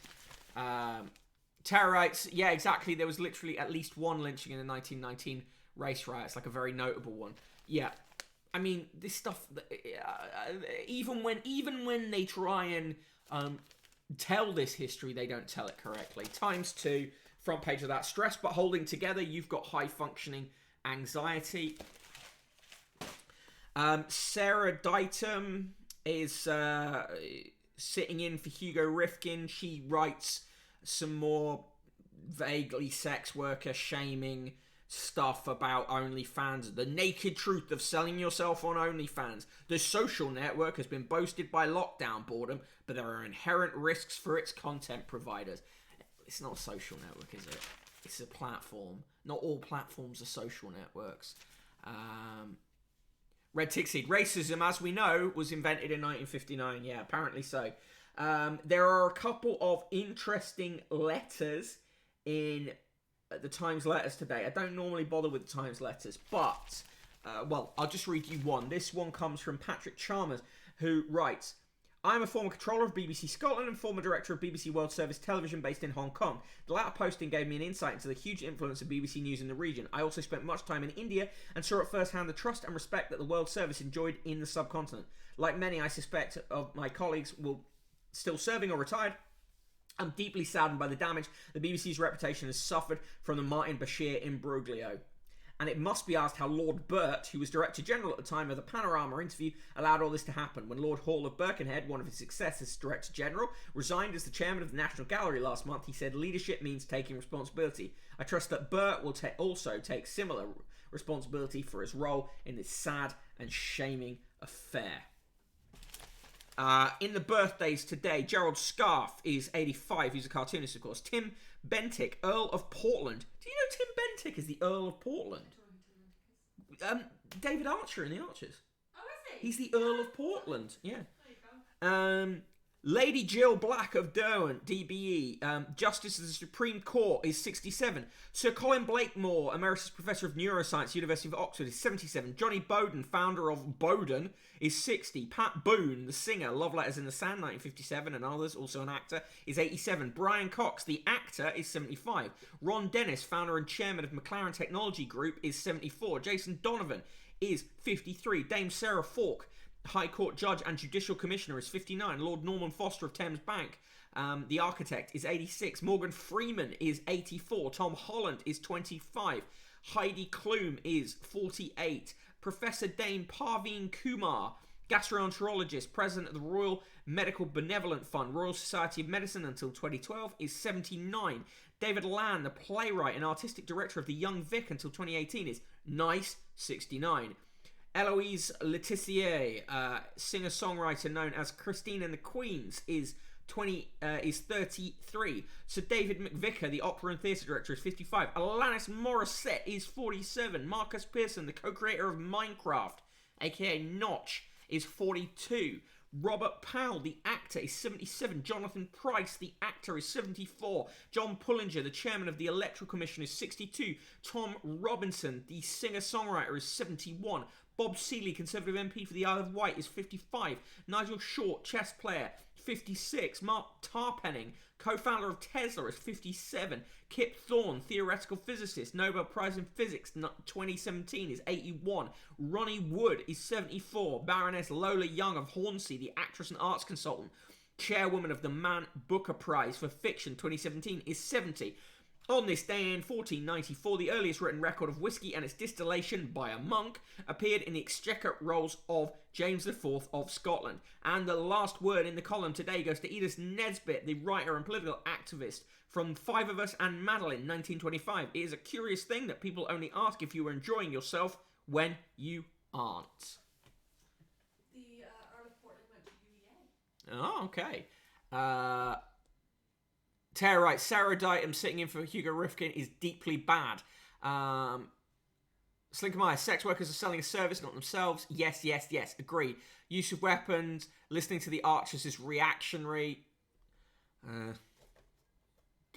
Tara writes, yeah, exactly, there was literally at least one lynching in the 1919 race riots, like a very notable one. Yeah, I mean, this stuff, even when they try and tell this history, they don't tell it correctly. Times 2, front page of that. Stress but holding together. You've got high functioning anxiety. Sarah Ditum is sitting in for Hugo Rifkin. She writes some more vaguely sex worker shaming stuff about OnlyFans. The naked truth of selling yourself on OnlyFans. The social network has been boasted by lockdown boredom, but there are inherent risks for its content providers. It's not a social network, is it? It's a platform. Not all platforms are social networks. Red Tick Seed. Racism, as we know, was invented in 1959. Yeah, apparently so. There are a couple of interesting letters in the Times letters today. I don't normally bother with the Times letters, but, I'll just read you one. This one comes from Patrick Chalmers, who writes, I'm a former controller of BBC Scotland and former director of BBC World Service Television based in Hong Kong. The latter posting gave me an insight into the huge influence of BBC News in the region. I also spent much time in India and saw at first hand the trust and respect that the World Service enjoyed in the subcontinent. Like many, I suspect, of my colleagues will still serving or retired, I'm deeply saddened by the damage the BBC's reputation has suffered from the Martin Bashir imbroglio. And it must be asked how Lord Burt, who was Director General at the time of the Panorama interview, allowed all this to happen. When Lord Hall of Birkenhead, one of his successors as Director General, resigned as the Chairman of the National Gallery last month, he said leadership means taking responsibility. I trust that Burt will also take similar responsibility for his role in this sad and shaming affair. In the birthdays today, Gerald Scarfe is 85. He's a cartoonist, of course. Tim Bentinck, Earl of Portland. Do you know Tim Bentinck is the Earl of Portland? David Archer in The Archers. Oh, is he? He's the Earl of Portland. Yeah. There you go. Lady Jill Black of Derwent, DBE, Justice of the Supreme Court, is 67. Sir Colin Blakemore, Emeritus Professor of Neuroscience, University of Oxford, is 77. Johnny Bowden, founder of Bowden, is 60. Pat Boone, the singer, Love Letters in the Sand, 1957, and others, also an actor, is 87. Brian Cox, the actor, is 75. Ron Dennis, founder and chairman of McLaren Technology Group, is 74. Jason Donovan is 53. Dame Sarah Falk, High Court Judge and Judicial Commissioner, is 59. Lord Norman Foster of Thames Bank, the architect, is 86. Morgan Freeman is 84. Tom Holland is 25. Heidi Klum is 48. Professor Dame Parveen Kumar, gastroenterologist, president of the Royal Medical Benevolent Fund, Royal Society of Medicine until 2012, is 79. David Land, the playwright and artistic director of The Young Vic until 2018, is nice, 69. Eloise Letizier, singer-songwriter known as Christine and the Queens, is 33. Sir David McVicker, the opera and theatre director, is 55. Alanis Morissette is 47. Marcus Pearson, the co-creator of Minecraft, aka Notch, is 42. Robert Powell, the actor, is 77. Jonathan Price, the actor, is 74. John Pullinger, the chairman of the Electoral Commission, is 62. Tom Robinson, the singer-songwriter, is 71. Bob Seeley, Conservative MP for the Isle of Wight, is 55. Nigel Short, chess player, 56. Mark Tarpenning, co-founder of Tesla, is 57. Kip Thorne, theoretical physicist, Nobel Prize in Physics 2017, is 81. Ronnie Wood is 74. Baroness Lola Young of Hornsey, the actress and arts consultant, chairwoman of the Man Booker Prize for Fiction 2017, is 70. On this day in 1494, the earliest written record of whiskey and its distillation by a monk appeared in the Exchequer Rolls of James IV of Scotland. And the last word in the column today goes to Edith Nesbit, the writer and political activist from Five of Us and Madeline, 1925. It is a curious thing that people only ask if you are enjoying yourself when you aren't. The Earl of Portland went to UEA. Oh, okay. Tara writes, Sarah Ditum sitting in for Hugo Rifkin is deeply bad. Slinkermeyer, sex workers are selling a service, not themselves. Yes, yes, yes. Agreed. Use of weapons, listening to the Archers is reactionary.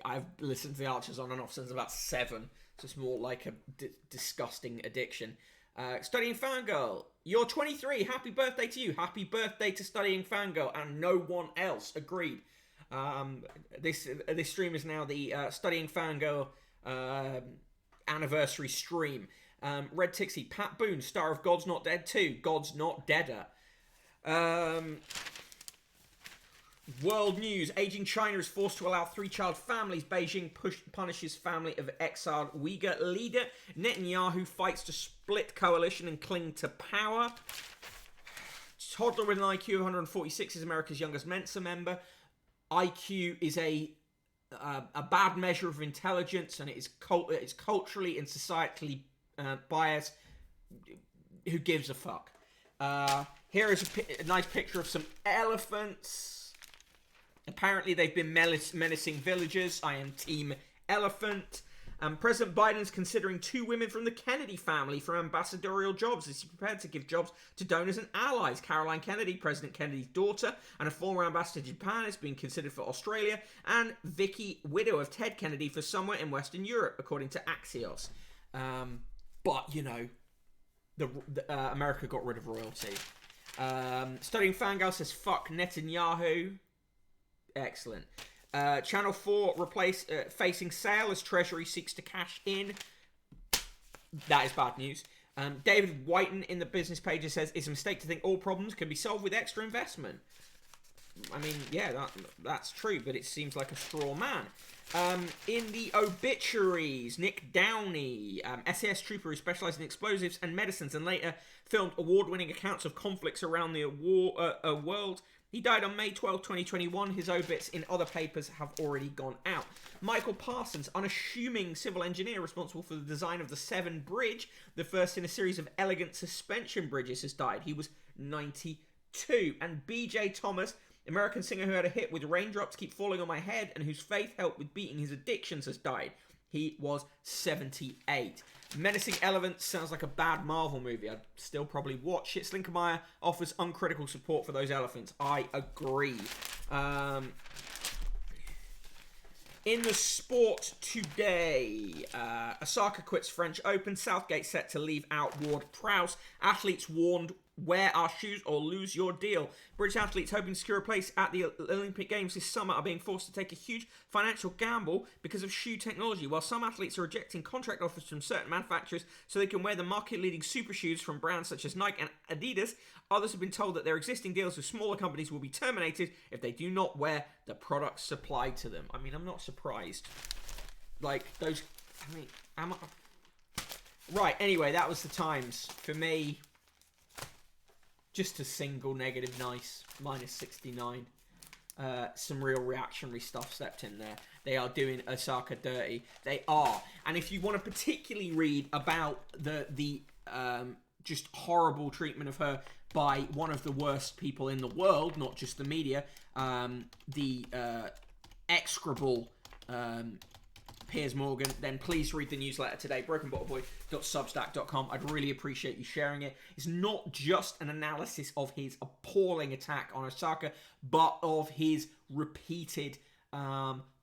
I've listened to the Archers on and off since about 7. So it's more like a disgusting addiction. Studying Fangirl. You're 23. Happy birthday to you. Happy birthday to Studying Fangirl and no one else. Agreed. This stream is now the Studying Fangirl anniversary stream. Red Tixie. Pat Boone, star of God's Not Dead 2. God's Not Deader. World news. Aging China is forced to allow 3-child families. Beijing punishes family of exiled Uyghur leader. Netanyahu fights to split coalition and cling to power. Toddler with an IQ of 146 is America's youngest Mensa member. IQ is a bad measure of intelligence, and it's culturally and societally biased. Who gives a fuck? Here is a nice picture of some elephants. Apparently, they've been menacing villagers. I am Team Elephant. President Biden's considering 2 women from the Kennedy family for ambassadorial jobs. Is he prepared to give jobs to donors and allies? Caroline Kennedy, President Kennedy's daughter, and a former ambassador to Japan, is being considered for Australia. And Vicky, widow of Ted Kennedy, for somewhere in Western Europe, according to Axios. But, you know, America got rid of royalty. Studying Fangirl says, fuck Netanyahu. Excellent. Channel 4 facing sale as Treasury seeks to cash in. That is bad news. David Whiten in the business pages says, it's a mistake to think all problems can be solved with extra investment. I mean, yeah, that's true, but it seems like a straw man. In the obituaries, Nick Downey, SAS trooper who specialised in explosives and medicines and later filmed award-winning accounts of conflicts around the world. He died on May 12, 2021. His obits in other papers have already gone out. Michael Parsons, unassuming civil engineer responsible for the design of the Severn Bridge, the first in a series of elegant suspension bridges, has died. He was 92. And B.J. Thomas, American singer who had a hit with Raindrops Keep Falling on My Head and whose faith helped with beating his addictions, has died. He was 78. Menacing Elephants sounds like a bad Marvel movie. I'd still probably watch it. Slinkermeyer offers uncritical support for those elephants. I agree. In the sport today, Osaka quits French Open. Southgate set to leave out Ward-Prowse. Athletes warned, wear our shoes or lose your deal. British athletes hoping to secure a place at the Olympic Games this summer are being forced to take a huge financial gamble because of shoe technology. While some athletes are rejecting contract offers from certain manufacturers so they can wear the market-leading super shoes from brands such as Nike and Adidas, others have been told that their existing deals with smaller companies will be terminated if they do not wear the products supplied to them. I mean, I'm not surprised. Like, those... I mean, am I... Right, anyway, that was the Times. For me... Just a single negative nice, minus 69. Some real reactionary stuff stepped in there. They are doing Osaka dirty. They are. And if you want to particularly read about the just horrible treatment of her by one of the worst people in the world, not just the media, the execrable Piers Morgan, then please read the newsletter today, brokenbottleboy.substack.com. I'd really appreciate you sharing it. It's not just an analysis of his appalling attack on Osaka, but of his repeated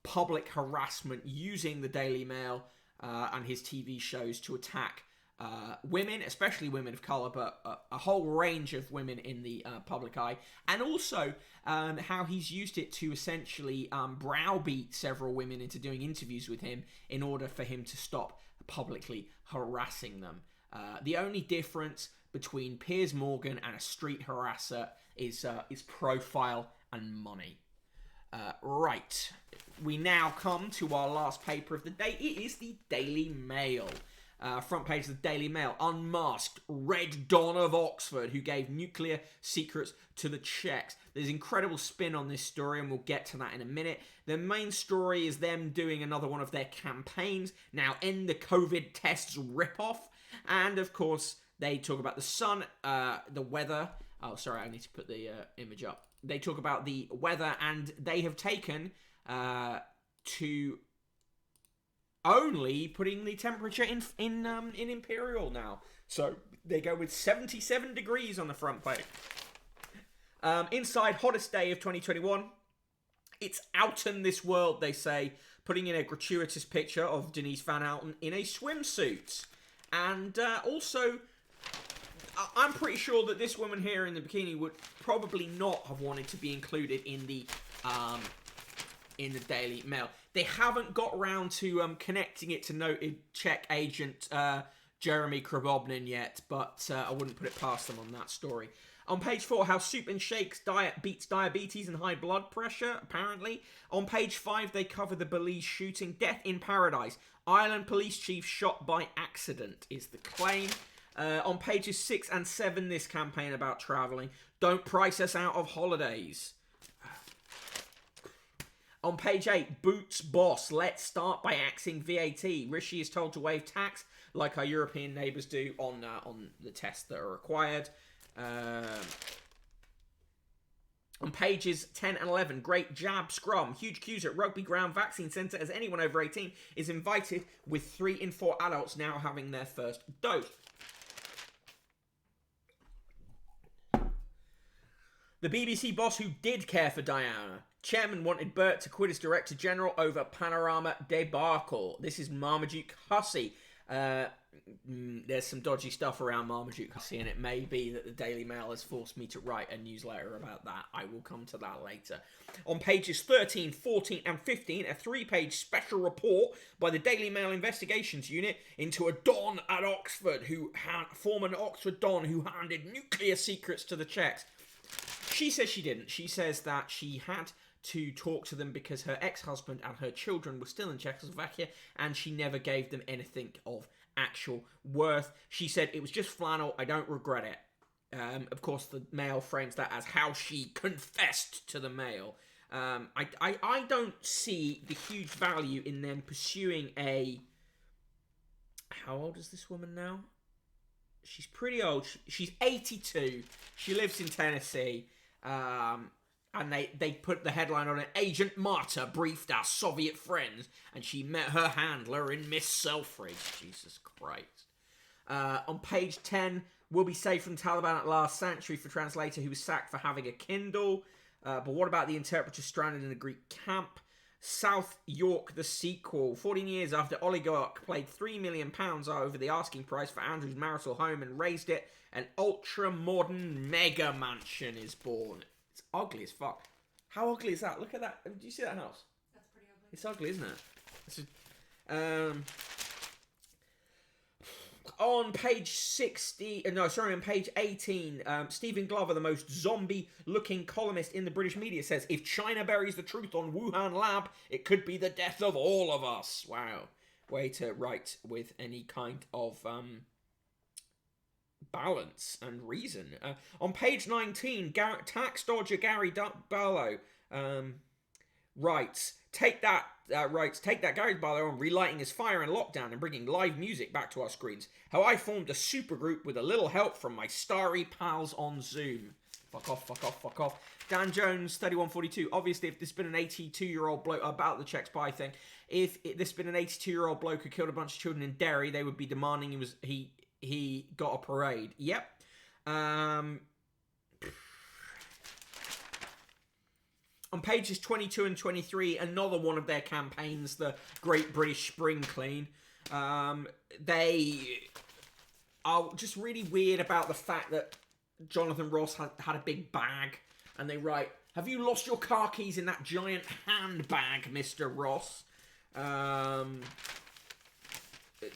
public harassment using the Daily Mail and his TV shows to attack women, especially women of colour, but a whole range of women in the public eye, and also how he's used it to essentially browbeat several women into doing interviews with him in order for him to stop publicly harassing them. The only difference between Piers Morgan and a street harasser is profile and money. Right, we now come to our last paper of the day. It is the Daily Mail. Front page of the Daily Mail, unmasked Red Dawn of Oxford, who gave nuclear secrets to the Czechs. There's incredible spin on this story, and we'll get to that in a minute. The main story is them doing another one of their campaigns, now End the COVID Tests ripoff. And, of course, they talk about the sun, the weather. Oh, sorry, I need to put the image up. They talk about the weather, and they have taken to only putting the temperature in Imperial now. So they go with 77 degrees on the front page. Inside, hottest day of 2021. It's Outen This World, they say, putting in a gratuitous picture of Denise Van Outen in a swimsuit. And also, I'm pretty sure that this woman here in the bikini would probably not have wanted to be included in the Daily Mail. They haven't got round to connecting it to noted Czech agent Jeremy Krabobnin yet, but I wouldn't put it past them on that story. On page 4, how soup and shakes diet beats diabetes and high blood pressure, apparently. On page 5, they cover the Belize shooting. Death in Paradise. Ireland police chief shot by accident is the claim. On pages 6 and 7, this campaign about travelling. Don't price us out of holidays. On page 8, Boots boss. Let's start by axing VAT. Rishi is told to waive tax like our European neighbours do on the tests that are required. On pages 10 and 11, great jab scrum. Huge queues at Rugby Ground Vaccine Centre as anyone over 18 is invited, with 3 in 4 adults now having their first dose. The BBC boss who did care for Diana. Chairman wanted Bert to quit as Director General over Panorama debacle. This is Marmaduke Hussey. There's some dodgy stuff around Marmaduke Hussey, and it may be that the Daily Mail has forced me to write a newsletter about that. I will come to that later. On pages 13, 14 and 15, a 3-page special report by the Daily Mail Investigations Unit into a Don at Oxford, former Oxford Don who handed nuclear secrets to the Czechs. She says she didn't. She says that she had to talk to them because her ex-husband and her children were still in Czechoslovakia, and she never gave them anything of actual worth. She said it was just flannel. I don't regret it. Of course, the Mail frames that as how she confessed to the Mail. I don't see the huge value in them pursuing a... How old is this woman now? She's pretty old. She's 82. She lives in Tennessee. And they put the headline on it, Agent Marta briefed our Soviet friends, and she met her handler in Miss Selfridge. Jesus Christ. On page 10, we'll be safe from Taliban at last. Sanctuary for translator who was sacked for having a Kindle. But what about the interpreter stranded in a Greek camp? South York, the sequel. 14 years after Oligarch paid £3 million over the asking price for Andrew's marital home and raised it, an ultra-modern mega mansion is born. It's ugly as fuck. How ugly is that? Look at that. Do you see that house? That's pretty ugly. It's ugly, isn't it? On page 18, Stephen Glover, the most zombie-looking columnist in the British media, says, if China buries the truth on Wuhan lab, it could be the death of all of us. Wow. Way to write with any kind of balance and reason. On page 19, tax dodger Gary Barlow writes, take that Gary Barlow on relighting his fire in lockdown and bringing live music back to our screens. How I formed a supergroup with a little help from my starry pals on Zoom. Fuck off. Dan Jones, 3142. Obviously, if this had been an 82-year-old bloke, about the Czech spy thing, if this had been an 82-year-old bloke who killed a bunch of children in Derry, they would be demanding he got a parade. Yep. On pages 22 and 23, another one of their campaigns, the Great British Spring Clean. They are just really weird about the fact that Jonathan Ross had a big bag, and they write, have you lost your car keys in that giant handbag, Mr. Ross?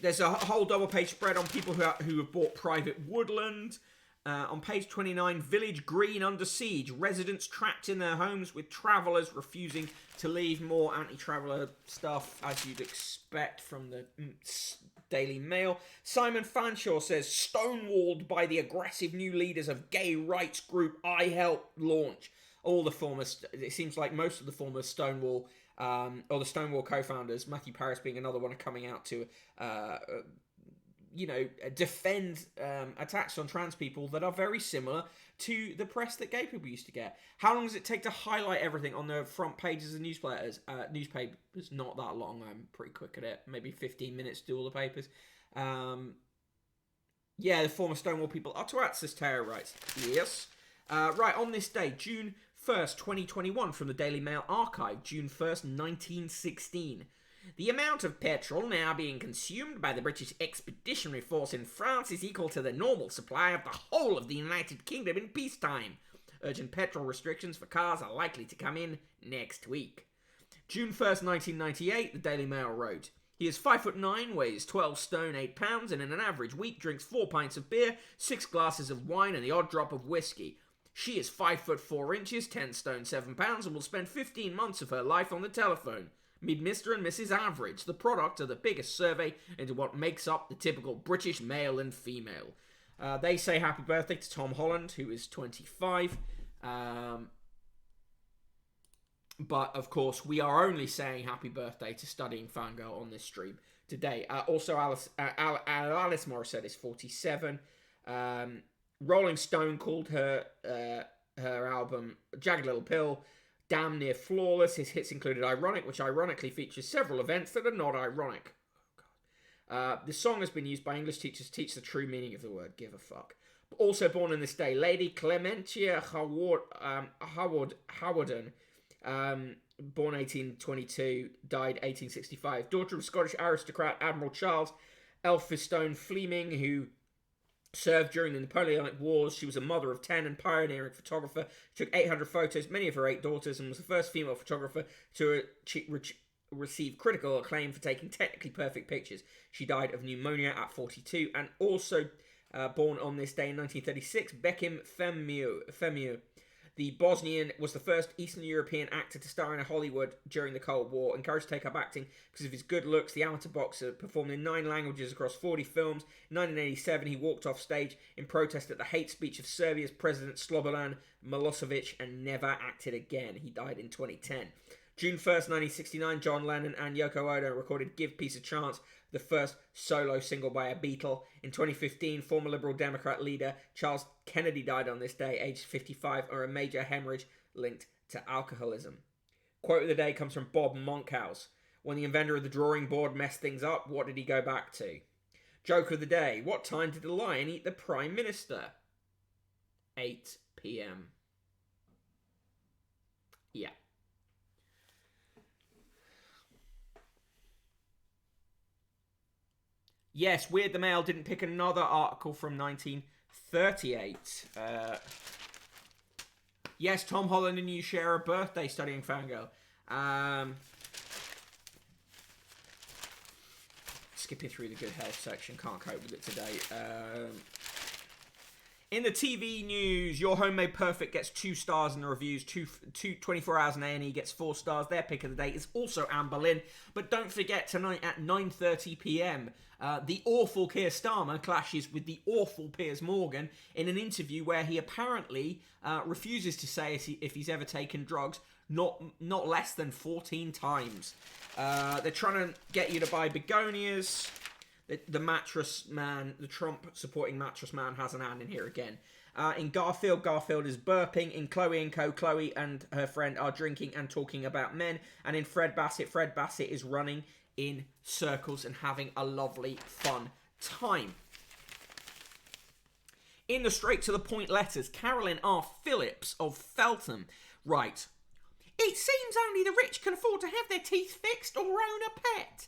There's a whole double-page spread on people who have bought private woodland. On page 29, Village Green under siege. Residents trapped in their homes with travellers refusing to leave. More anti-traveller stuff, as you'd expect from the Daily Mail. Simon Fanshawe says, stonewalled by the aggressive new leaders of gay rights group I Help launch. All the former... It seems like most of the former Stonewall... or the Stonewall co-founders, Matthew Paris being another one, are coming out to defend attacks on trans people that are very similar to the press that gay people used to get. How long does it take to highlight everything on the front pages of newspapers? Not that long. I'm pretty quick at it. Maybe 15 minutes to do all the papers. The former Stonewall people are twats, says Tara writes. Yes. Right, on this day, June 1st, 2021, from the Daily Mail archive, June 1st, 1916. The amount of petrol now being consumed by the British Expeditionary Force in France is equal to the normal supply of the whole of the United Kingdom in peacetime. Urgent petrol restrictions for cars are likely to come in next week. June 1st, 1998, the Daily Mail wrote, he is 5'9", weighs 12 stone 8 pounds, and in an average week drinks 4 pints of beer, 6 glasses of wine, and the odd drop of whiskey. She is 5'4", 10 stone 7 pounds, and will spend 15 months of her life on the telephone. Meet Mr. and Mrs. Average, the product of the biggest survey into what makes up the typical British male and female. They say happy birthday to Tom Holland, who is 25. But, of course, we are only saying happy birthday to Studying Fangirl on this stream today. Also, Alice Morissette is 47. Rolling Stone called her album Jagged Little Pill damn near flawless. His hits included Ironic, which ironically features several events that are not ironic. The song has been used by English teachers to teach the true meaning of the word give a fuck. Also born on this day, Lady Clementia Howarden, born 1822, died 1865. Daughter of Scottish aristocrat Admiral Charles Elphinstone Fleming, who served during the Napoleonic Wars. She was a mother of 10 and pioneering photographer. She took 800 photos, many of her 8 daughters, and was the first female photographer to receive critical acclaim for taking technically perfect pictures. She died of pneumonia at 42, and also born on this day in 1936, Bekim Femiu. The Bosnian was the first Eastern European actor to star in Hollywood during the Cold War. Encouraged to take up acting because of his good looks, the amateur boxer performed in 9 languages across 40 films. In 1987, he walked off stage in protest at the hate speech of Serbia's President Slobodan Milosevic and never acted again. He died in 2010. June 1st, 1969, John Lennon and Yoko Ono recorded Give Peace a Chance, the first solo single by a Beatle. In 2015, former Liberal Democrat leader Charles Kennedy died on this day, aged 55, or a major hemorrhage linked to alcoholism. Quote of the day comes from Bob Monkhouse. When the inventor of the drawing board messed things up, what did he go back to? Joke of the day. What time did the lion eat the Prime Minister? 8 p.m. Yeah. Yes, Weird the Mail didn't pick another article from 1938. Yes, Tom Holland and you share a birthday, Studying Fangirl. Skipping through the good health section, can't cope with it today. In the TV news, Your Homemade Perfect gets 2 stars in the reviews. 24 Hours in A&E gets 4 stars. Their pick of the day is also Anne Boleyn. But don't forget, tonight at 9:30 p.m, the awful Keir Starmer clashes with the awful Piers Morgan in an interview where he apparently refuses to say if he's ever taken drugs, not less than 14 times. They're trying to get you to buy begonias. The mattress man, the Trump supporting mattress man, has an hand in here again. In Garfield is burping. In Chloe & Co, Chloe and her friend are drinking and talking about men. And in Fred Bassett is running in circles and having a lovely, fun time. In the straight to the point letters, Carolyn R. Phillips of Feltham writes, "It seems only the rich can afford to have their teeth fixed or own a pet."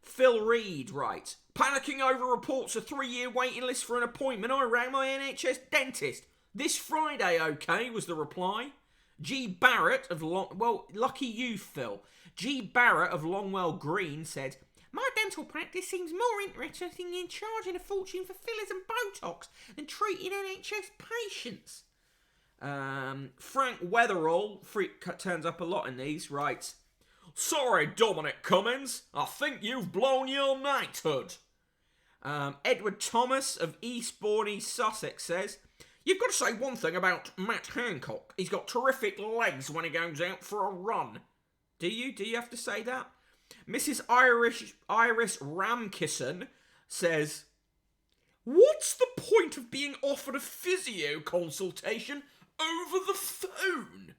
Phil Reed writes, "Panicking over reports of 3-year waiting list for an appointment, I rang my NHS dentist. This Friday, okay," was the reply. G. Barrett of lucky you, Phil. G. Barrett of Longwell Green said, "My dental practice seems more interesting in charging a fortune for fillers and Botox than treating NHS patients." Frank Weatherall, turns up a lot in these, writes, "Sorry, Dominic Cummins, I think you've blown your knighthood." Edward Thomas of Eastbourne, Sussex says, "You've got to say one thing about Matt Hancock. He's got terrific legs when he goes out for a run." Do you? Do you have to say that? Mrs. Iris Ramkisson says, What's the point of being offered a physio consultation over the phone?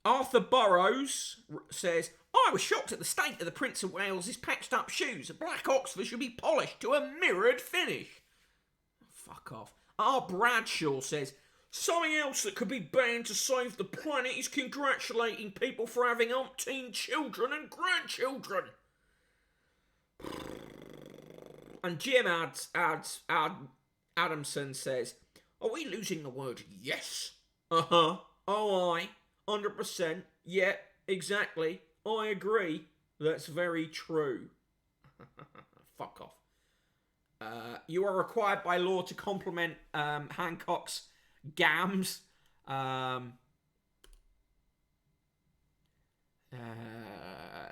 Arthur Burrows says, I was shocked at the state of the Prince of Wales' patched up shoes. A black Oxford should be polished to a mirrored finish. Fuck off. R. Bradshaw says, something else that could be banned to save the planet is congratulating people for having umpteen children and grandchildren. And Jim Adamson says, are we losing the word yes? Uh-huh. Oh, aye. 100%. Yeah, exactly. I agree. That's very true. Fuck off. You are required by law to compliment Hancock's gams.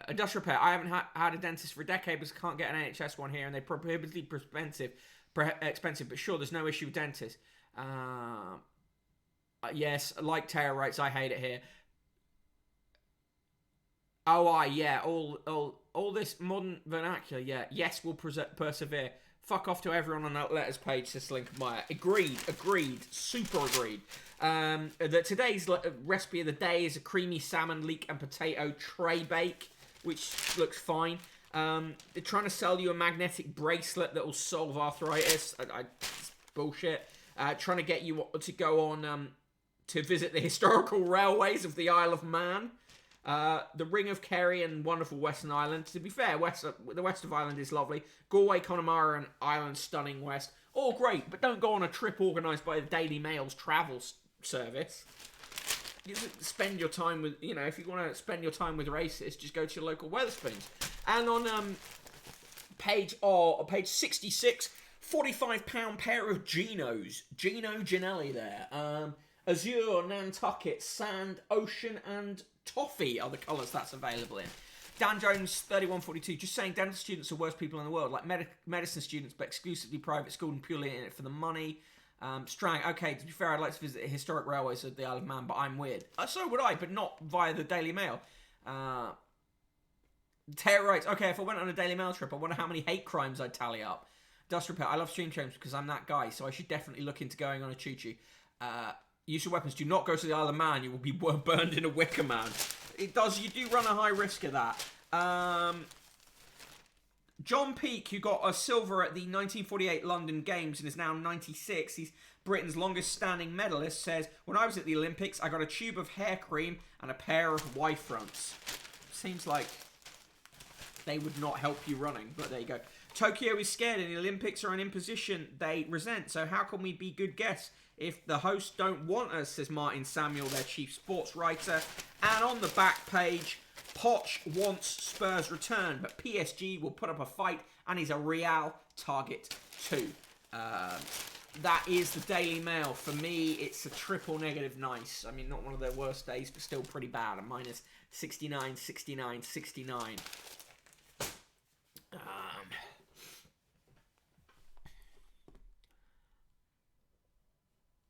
Industrial repair. I haven't had a dentist for a decade because I can't get an NHS one here, and they're prohibitively expensive. But sure, there's no issue with dentists. Yes, like Tara writes, I hate it here. Oh, yeah, all this modern vernacular, yeah. Yes, we'll persevere. Fuck off to everyone on that letters page, says Lincoln Meyer. Agreed, super agreed. That today's recipe of the day is a creamy salmon, leek, and potato tray bake, which looks fine. They're trying to sell you a magnetic bracelet that will solve arthritis. It's bullshit. Trying to get you to go on to visit the historical railways of the Isle of Man. The Ring of Kerry and wonderful Western Island. To be fair, the west of Ireland is lovely. Galway, Connemara and Ireland, stunning west. All great, but don't go on a trip organised by the Daily Mail's travel service. You spend your time with, if you want to spend your time with racists, just go to your local Wetherspoons. And on page 66, £45 pair of Genos. Gino Ginelli there. Azure, Nantucket, Sand, Ocean and Toffee are the colours that's available in. Dan Jones, 3142, just saying dental students are the worst people in the world, like medicine students, but exclusively private school and purely in it for the money. Strang, okay, to be fair, I'd like to visit the historic railways of the Isle of Man, but I'm weird. So would I, but not via the Daily Mail. Tara writes, okay, if I went on a Daily Mail trip, I wonder how many hate crimes I'd tally up. Dust Repair, I love stream champs because I'm that guy, so I should definitely look into going on a choo-choo. Use of weapons, do not go to the Isle of Man, you will be burned in a wicker man. You do run a high risk of that. John Peake, who got a silver at the 1948 London Games and is now 96, he's Britain's longest standing medalist, says, when I was at the Olympics, I got a tube of hair cream and a pair of Y-fronts. Seems like they would not help you running, but there you go. Tokyo is scared and the Olympics are an imposition they resent, so how can we be good guests if the hosts don't want us, says Martin Samuel, their chief sports writer. And on the back page, Poch wants Spurs return, but PSG will put up a fight and is a Real target too. That is the Daily Mail. For me, it's a triple negative nice. I mean, not one of their worst days, but still pretty bad. A minus 69, 69, 69.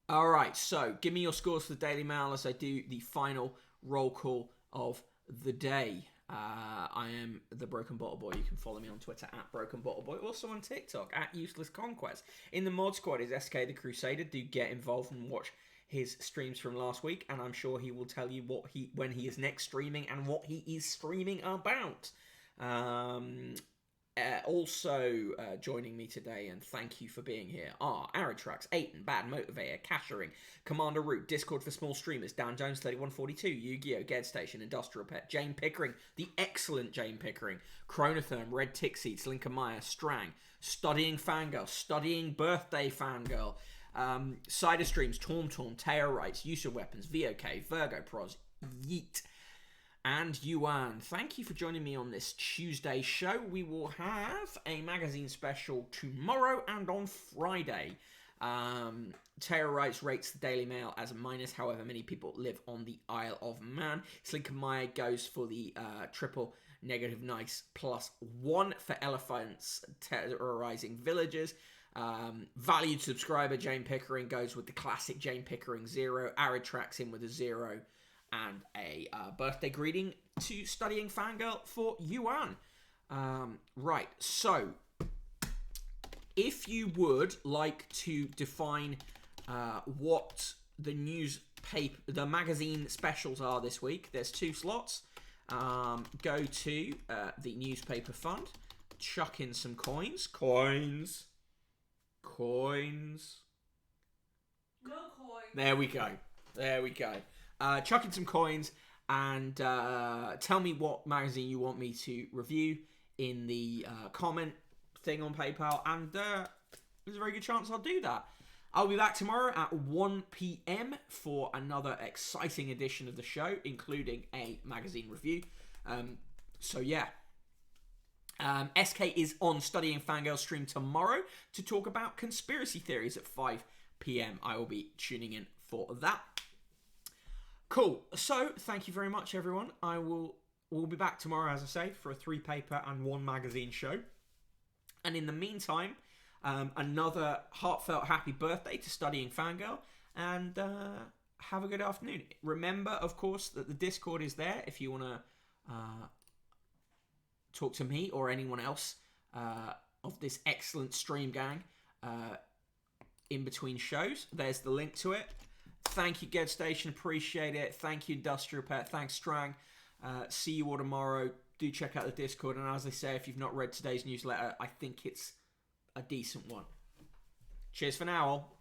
All right, so give me your scores for the Daily Mail as I do the final roll call of the day. I am the Broken Bottle Boy. You can follow me on Twitter at Broken Bottle Boy, also on TikTok at Useless Conquest. In the mod squad is SK the Crusader. Do get involved and watch his streams from last week, and I'm sure he will tell you when he is next streaming and what he is streaming about. Also joining me today, and thank you for being here, are Aratrax, Aiton, Bad Motivator, Cashering, Commander Root, Discord for Small Streamers, Dan Jones 3142, Yu-Gi-Oh! Ged Station, Industrial Pet, Jane Pickering, the excellent Jane Pickering, Chronotherm, Red Tick Seats, Lincoln Meyer, Strang, Studying Fangirl, Studying Birthday Fangirl, Cider Streams, Torm, Teo Writes, Use of Weapons, VOK, Virgo Pros, Yeet, and Yuan. Thank you for joining me on this Tuesday show. We will have a magazine special tomorrow and on Friday. Tara Wrights rates the Daily Mail as a minus, however many people live on the Isle of Man. Slinker Meyer goes for the triple negative nice +1 for elephants terrorizing villagers. Valued subscriber Jane Pickering goes with the classic Jane Pickering 0. Arid tracks in with a 0. And a birthday greeting to Studying Fangirl for Yuan. Right, so If you would like to define what the the magazine specials are this week, there's 2 slots. Go to the newspaper fund, chuck in some coins. Coins. No coin. There we go. Chuck in some coins and tell me what magazine you want me to review in the comment thing on PayPal, and there's a very good chance I'll do that. I'll be back tomorrow at 1 p.m. for another exciting edition of the show, including a magazine review. So yeah. SK is on Studying Fangirl stream tomorrow to talk about conspiracy theories at 5 p.m. I will be tuning in for that. Cool. So thank you very much, everyone. We'll be back tomorrow, as I say, for a 3-paper and 1 magazine show. And in the meantime, another heartfelt happy birthday to Studying Fangirl, and have a good afternoon. Remember, of course, that the Discord is there if you want to talk to me or anyone else of this excellent stream gang in between shows. There's the link to it. Thank you, Ged Station. Appreciate it. Thank you, Industrial Pet. Thanks, Strang. See you all tomorrow. Do check out the Discord. And as I say, if you've not read today's newsletter, I think it's a decent one. Cheers for now, all.